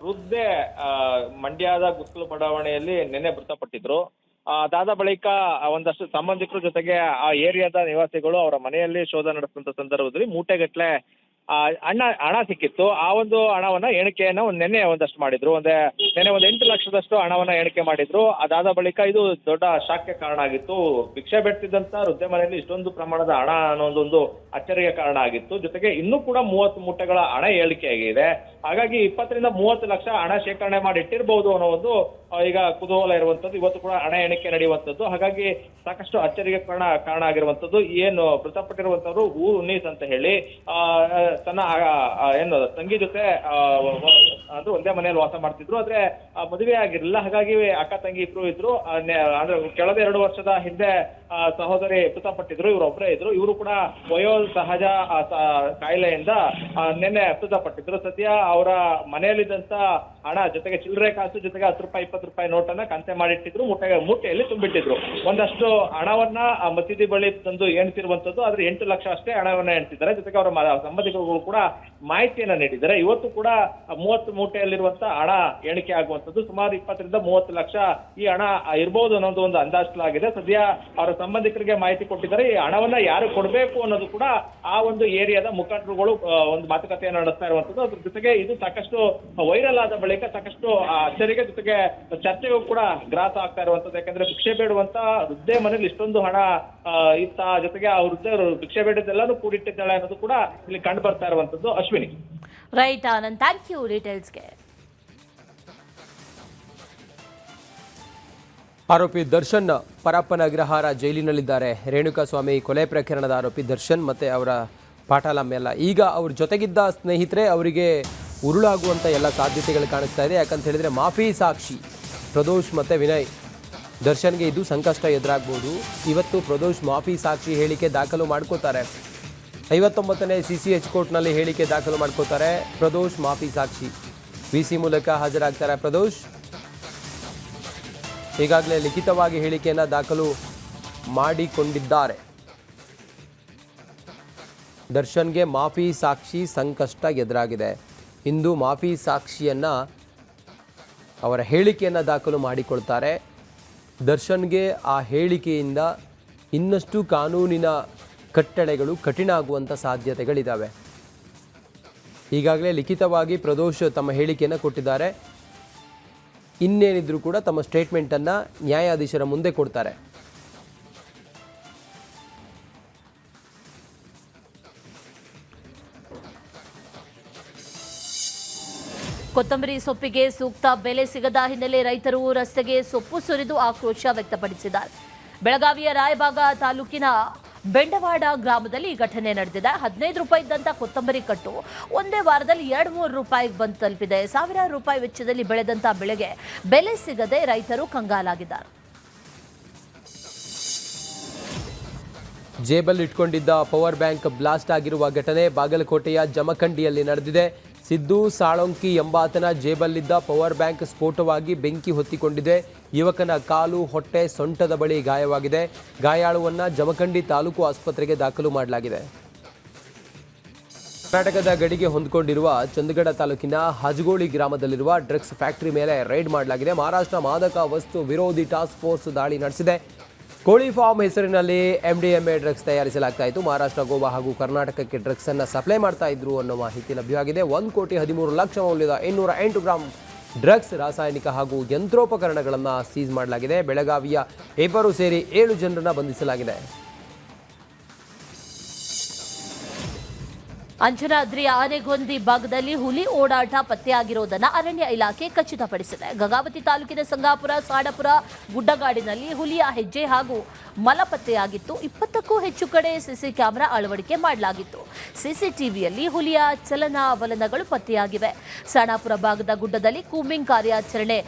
ವೃದ್ಧೆ ಮಂಡ್ಯದ ಗುತ್ತಲು ಬಡಾವಣೆಯಲ್ಲಿ ನಿನ್ನೆ ಮೃತಪಟ್ಟಿದ್ರು. ಅದಾದ ಬಳಿಕ ಒಂದಷ್ಟು ಸಂಬಂಧಿಕರ ಜೊತೆಗೆ ಆ ಏರಿಯಾದ ನಿವಾಸಿಗಳು ಅವರ ಮನೆಯಲ್ಲಿ ಶೋಧ ನಡೆಸಿದಂತ ಸಂದರ್ಭದಲ್ಲಿ ಮೂಟೆಗಟ್ಲೆ ಹಣ ಸಿಕ್ಕಿತ್ತು. ಆ ಒಂದು ಹಣವನ್ನ ಎಣಿಕೆಯನ್ನ ನೆನ್ನೆ ಒಂದಷ್ಟು ಮಾಡಿದ್ರು. ನೆನ್ನೆ 8 ಲಕ್ಷದಷ್ಟು ಹಣವನ್ನ ಎಣಿಕೆ ಮಾಡಿದ್ರು. ಅದಾದ ಬಳಿಕ ಇದು ದೊಡ್ಡ ಶಾಕ್ಯ ಕಾರಣ ಆಗಿತ್ತು. ಭಿಕ್ಷೆ ಬೇಡ್ತಿದ್ದಂತ ವೃದ್ಧೆ ಮನೆಯಲ್ಲಿ ಇಷ್ಟೊಂದು ಪ್ರಮಾಣದ ಹಣ ಅನ್ನೋದೊಂದು ಅಚ್ಚರಿಗೆ ಕಾರಣ ಆಗಿತ್ತು. ಜೊತೆಗೆ ಇನ್ನೂ ಕೂಡ 30 ಮೂಟೆಗಳ ಹಣ ಏಳಿಕೆ ಆಗಿದೆ. ಹಾಗಾಗಿ 20ರಿಂದ 30 ಲಕ್ಷ ಹಣ ಶೇಖರಣೆ ಮಾಡಿ ಇಟ್ಟಿರಬಹುದು ಅನ್ನೋ ಒಂದು ಈಗ ಕುತೂಹಲ ಇರುವಂತದ್ದು. ಇವತ್ತು ಕೂಡ ಹಣ ಎಣಿಕೆ ನಡೆಯುವಂತದ್ದು. ಹಾಗಾಗಿ ಸಾಕಷ್ಟು ಅಚ್ಚರಿಗೆ ಕಾರಣ ಆಗಿರುವಂತದ್ದು. ಏನು ಮೃತಪಟ್ಟಿರುವಂತವರು ಉನ್ನೀಸ್ ಅಂತ ಹೇಳಿ ತನ್ನ ಏನು ತಂಗಿ ಜೊತೆ ಅದು ಒಂದೇ ಮನೆಯಲ್ಲಿ ವಾಸ ಮಾಡ್ತಿದ್ರು. ಆದ್ರೆ ಮದುವೆ ಆಗಿರ್ಲಿಲ್ಲ. ಹಾಗಾಗಿ ಅಕ್ಕ ತಂಗಿ ಇಬ್ರು ಇದ್ರು. ಅಂದ್ರೆ ಕಳೆದ 2 ವರ್ಷದ ಹಿಂದೆ ಸಹೋದರಿ ಮೃತಪಟ್ಟಿದ್ರು. ಇವರೊಬ್ಬರೇ ಇದ್ರು. ಇವರು ಕೂಡ ವಯೋ ಸಹಜ ಕಾಯಿಲೆಯಿಂದ ನಿನ್ನೆ ಮೃತಪಟ್ಟಿದ್ರು. ಸದ್ಯ ಅವರ ಮನೆಯಲ್ಲಿದ್ದಂತ ಹಣ ಜೊತೆಗೆ ಚಿಲ್ಲರೆ ಕಾಸು ಜೊತೆಗೆ 10 ರೂಪಾಯಿ 20 ರೂಪಾಯಿ ನೋಟನ್ನ ಕಂತೆ ಮಾಡಿಟ್ಟಿದ್ರು. ಮೂಟೆಯಲ್ಲಿ ತುಂಬಿಟ್ಟಿದ್ರು. ಒಂದಷ್ಟು ಹಣವನ್ನ ಮಸೀದಿ ಬಳಿ ತಂದು ಎಣಿಸಿರುವಂತದ್ದು. ಆದ್ರೆ 8 ಲಕ್ಷ ಅಷ್ಟೇ ಹಣವನ್ನ ಎಣಿಸಿದ್ದಾರೆ. ಜೊತೆಗೆ ಅವರ ಸಂಬಂಧಿಕರು ಕೂಡ ಮಾಹಿತಿಯನ್ನ ನೀಡಿದ್ದಾರೆ. ಇವತ್ತು ಕೂಡ 30 ಮೂಟೆಯಲ್ಲಿರುವಂತ ಹಣ ಎಣಿಕೆ ಆಗುವಂತದ್ದು. ಸುಮಾರು 20 ರಿಂದ 30 ಲಕ್ಷ ಈ ಹಣ ಇರಬಹುದು ಅನ್ನೋದು ಒಂದು ಅಂದಾಜಲಾಗಿದೆ. ಸದ್ಯ ಅವರ ಸಂಬಂಧಿಕರಿಗೆ ಮಾಹಿತಿ ಕೊಟ್ಟಿದ್ದಾರೆ. ಈ ಹಣವನ್ನ ಯಾರು ಕೊಡಬೇಕು ಅನ್ನೋದು ಕೂಡ ಆ ಒಂದು ಏರಿಯಾದ ಮುಖಂಡರುಗಳು ಒಂದು ಮಾತುಕತೆಯನ್ನು ನಡೆಸ್ತಾ ಇರುವಂತದ್ದು. ಅದ್ರ ಜೊತೆಗೆ ಇದು ಸಾಕಷ್ಟು ವೈರಲ್ ಆದ ಬಳಿಕ ಸಾಕಷ್ಟು ಅಚ್ಚರಿಗೆ ಜೊತೆಗೆ ಚರ್ಚೆಗೂ ಕೂಡ ಗ್ರಾಸ ಆಗ್ತಾ ಇರುವಂತದ್ದು. ಯಾಕಂದ್ರೆ ಭಿಕ್ಷೆ ಬೇಡುವಂತ ವೃದ್ಧೆ ಮನೇಲಿ ಇಷ್ಟೊಂದು ಹಣ ಇತ್ತ, ಜೊತೆಗೆ ಆ ವೃದ್ಧರು ಭಿಕ್ಷೆ ಬೇಡಿದ್ದೆಲ್ಲಾನು ಕೂಡಿಟ್ಟಿದ್ದಾಳೆ ಅನ್ನೋದು ಕೂಡ ಇಲ್ಲಿ ಕಂಡು ಬರ್ತಾ ಇರುವಂತದ್ದು. Ashwini. Right Anand, thank you ಡೀಟೇಲ್ಸ್ಗೆ. ಆರೋಪಿ ದರ್ಶನ್ ಪರಪ್ಪನ ಅಗ್ರಹಾರ ಜೈಲಿನಲ್ಲಿದ್ದಾರೆ. ರೇಣುಕಾಸ್ವಾಮಿ ಕೊಲೆ ಪ್ರಕರಣದ ಆರೋಪಿ ದರ್ಶನ್ ಮತ್ತು ಅವರ ಪಾಟಾಲಮ್ಮ ಎಲ್ಲ ಈಗ ಅವ್ರ ಜೊತೆಗಿದ್ದ ಸ್ನೇಹಿತರೆ ಅವರಿಗೆ ಉರುಳಾಗುವಂಥ ಎಲ್ಲ ಸಾಧ್ಯತೆಗಳು ಕಾಣಿಸ್ತಾ ಇದೆ. ಯಾಕಂತ ಹೇಳಿದರೆ ಮಾಫಿ ಸಾಕ್ಷಿ ಪ್ರದೋಷ್ ಮತ್ತು ವಿನಯ್, ದರ್ಶನ್ಗೆ ಇದು ಸಂಕಷ್ಟ ಎದುರಾಗ್ಬೋದು. ಇವತ್ತು ಪ್ರದೋಷ್ ಮಾಫಿ ಸಾಕ್ಷಿ ಹೇಳಿಕೆ ದಾಖಲು ಮಾಡ್ಕೋತಾರೆ. 59ನೇ CCH ಕೋರ್ಟ್ನಲ್ಲಿ ಹೇಳಿಕೆ ದಾಖಲು ಮಾಡ್ಕೋತಾರೆ. ಪ್ರದೋಷ್ ಮಾಫಿ ಸಾಕ್ಷಿ VC ಮೂಲಕ ಹಾಜರಾಗ್ತಾರೆ. ಪ್ರದೋಷ್ ಈಗಾಗಲೇ ಲಿಖಿತವಾಗಿ ಹೇಳಿಕೆಯನ್ನು ದಾಖಲು ಮಾಡಿಕೊಂಡಿದ್ದಾರೆ. ದರ್ಶನ್ಗೆ ಮಾಫಿ ಸಾಕ್ಷಿ ಸಂಕಷ್ಟ ಎದುರಾಗಿದೆ. ಇಂದು ಮಾಫಿ ಸಾಕ್ಷಿಯನ್ನು ಅವರ ಹೇಳಿಕೆಯನ್ನು ದಾಖಲು ಮಾಡಿಕೊಳ್ತಾರೆ. ದರ್ಶನ್ಗೆ ಆ ಹೇಳಿಕೆಯಿಂದ ಇನ್ನಷ್ಟು ಕಾನೂನಿನ ಕಟ್ಟಳೆಗಳು ಕಠಿಣ ಆಗುವಂಥ ಸಾಧ್ಯತೆಗಳಿದ್ದಾವೆ. ಈಗಾಗಲೇ ಲಿಖಿತವಾಗಿ ಪ್ರದೋಷ್ ತಮ್ಮ ಹೇಳಿಕೆಯನ್ನು ಕೊಟ್ಟಿದ್ದಾರೆ. ಇನ್ನೇನಿದ್ರೂ ಕೂಡ ತಮ್ಮ ಸ್ಟೇಟ್ಮೆಂಟನ್ನು ನ್ಯಾಯಾಧೀಶರ ಮುಂದೆ ಕೊಡ್ತಾರೆ. ಕೊತ್ತಂಬರಿ ಸೊಪ್ಪಿಗೆ ಸೂಕ್ತ ಬೆಲೆ ಸಿಗದ ಹಿನ್ನೆಲೆ ರೈತರು ರಸ್ತೆಗೆ ಸೊಪ್ಪು ಸುರಿದು ಆಕ್ರೋಶ ವ್ಯಕ್ತಪಡಿಸಿದ್ದಾರೆ. ಬೆಳಗಾವಿಯ ರಾಯಬಾಗ ತಾಲೂಕಿನ ಬೆಂಡವಾಡ ಗ್ರಾಮದಲ್ಲಿ ಈ ಘಟನೆ ನಡೆದಿದೆ. 15 ರೂಪಾಯಿ ಇದ್ದಂಥ ಕೊತ್ತಂಬರಿ ಕಟ್ಟು ಒಂದೇ ವಾರದಲ್ಲಿ 2-3 ರೂಪಾಯಿಗೆ ಬಂದು ತಲುಪಿದೆ. ಸಾವಿರಾರು ರೂಪಾಯಿ ವೆಚ್ಚದಲ್ಲಿ ಬೆಳೆದಂಥ ಬೆಳೆಗೆ ಬೆಲೆ ಸಿಗದೆ ರೈತರು ಕಂಗಾಲಾಗಿದ್ದಾರೆ. ಜೇಬಲ್ ಇಟ್ಕೊಂಡಿದ್ದ ಪವರ್ ಬ್ಯಾಂಕ್ ಬ್ಲಾಸ್ಟ್ ಆಗಿರುವ ಘಟನೆ ಬಾಗಲಕೋಟೆಯ ಜಮಖಂಡಿಯಲ್ಲಿ ನಡೆದಿದೆ. ಸಿದ್ದು ಸಾಳೊಂಕಿ ಎಂಬಾತನ ಜೇಬಲ್ಲಿದ್ದ ಪವರ್ ಬ್ಯಾಂಕ್ ಸ್ಫೋಟವಾಗಿ ಬೆಂಕಿ ಹೊತ್ತಿಕೊಂಡಿದೆ. ಯುವಕನ ಕಾಲು, ಹೊಟ್ಟೆ, ಸೊಂಟದ ಬಳಿ ಗಾಯವಾಗಿದೆ. ಗಾಯಾಳುವನ್ನು ಜಮಖಂಡಿ ತಾಲೂಕು ಆಸ್ಪತ್ರೆಗೆ ದಾಖಲು ಮಾಡಲಾಗಿದೆ. ಕರ್ನಾಟಕದ ಗಡಿಗೆ ಹೊಂದಿಕೊಂಡಿರುವ ಚಂದಗಡ ತಾಲೂಕಿನ ಹಜಗೋಳಿ ಗ್ರಾಮದಲ್ಲಿರುವ ಡ್ರಗ್ಸ್ ಫ್ಯಾಕ್ಟರಿ ಮೇಲೆ ರೈಡ್ ಮಾಡಲಾಗಿದೆ. ಮಹಾರಾಷ್ಟ್ರ ಮಾದಕ ವಸ್ತು ವಿರೋಧಿ ಟಾಸ್ಕ್ ಫೋರ್ಸ್ ದಾಳಿ ನಡೆಸಿದೆ. ಕೋಳಿ ಫಾರ್ಮ್ ಹೆಸರಿನಲ್ಲಿ MDMA ಡ್ರಗ್ಸ್ ತಯಾರಿಸಲಾಗ್ತಾ ಇತ್ತು. ಮಹಾರಾಷ್ಟ್ರ, ಗೋವಾ ಹಾಗೂ ಕರ್ನಾಟಕಕ್ಕೆ ಡ್ರಗ್ಸ್ ಅನ್ನು ಸಪ್ಲೈ ಮಾಡ್ತಾ ಇದ್ರು ಅನ್ನೋ ಮಾಹಿತಿ ಲಭ್ಯವಾಗಿದೆ. 1,13,00,000 ಮೌಲ್ಯದ 808 ಗ್ರಾಂ ಡ್ರಗ್ಸ್, ರಾಸಾಯನಿಕ ಹಾಗೂ ಯಂತ್ರೋಪಕರಣಗಳನ್ನು ಸೀಸ್ ಮಾಡಲಾಗಿದೆ. ಬೆಳಗಾವಿಯ ಇಬ್ಬರು ಸೇರಿ 7 ಜನರನ್ನು ಬಂಧಿಸಲಾಗಿದೆ. ಅಂಜನಾದ್ರಿಯ ಆನೆಗೊಂದಿ ಭಾಗದಲ್ಲಿ ಹುಲಿ ಓಡಾಟ ಪತ್ತೆಯಾಗಿರುವುದನ್ನು ಅರಣ್ಯ ಇಲಾಖೆ ಖಚಿತಪಡಿಸಿದೆ. ಗಂಗಾವತಿ ತಾಲೂಕಿನ ಸಂಗಾಪುರ, ಸಾಡಪುರ ಗುಡ್ಡಗಾಡಿನಲ್ಲಿ ಹುಲಿಯ ಹೆಜ್ಜೆ ಹಾಗೂ ಮಲ ಪತ್ತೆಯಾಗಿತ್ತು. 20ಕ್ಕೂ ಹೆಚ್ಚು ಕಡೆ ಸಿಸಿ ಕ್ಯಾಮೆರಾ ಅಳವಡಿಕೆ ಮಾಡಲಾಗಿತ್ತು. ಸಿಸಿಟಿವಿಯಲ್ಲಿ ಹುಲಿಯ ಚಲನಾವಲನಗಳು ಪತ್ತೆಯಾಗಿವೆ. ಸಾಣಾಪುರ ಭಾಗದ ಗುಡ್ಡದಲ್ಲಿ ಕೂಂಬಿಂಗ್ ಕಾರ್ಯಾಚರಣೆ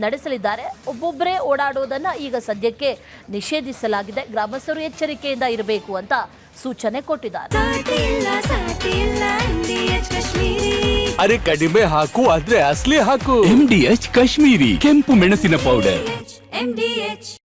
ನಡೆಸಲಿದ್ದಾರೆ. ಒಬ್ಬೊಬ್ಬರೇ ಓಡಾಡೋದನ್ನು ಈಗ ಸದ್ಯಕ್ಕೆ ನಿಷೇಧಿಸಲಾಗಿದೆ. ಗ್ರಾಮಸ್ಥರು ಎಚ್ಚರಿಕೆಯಿಂದ ಇರಬೇಕು ಅಂತ ಸೂಚನೆ ಕೊಟ್ಟಿದ್ದಾರೆ. ಅರೆ ಕಡಿಮೆ ಹಾಕು, ಆದ್ರೆ ಅಸಲಿ ಹಾಕು. MDH ಕಾಶ್ಮೀರಿ ಕೆಂಪು ಮೆಣಸಿನ ಪೌಡರ್.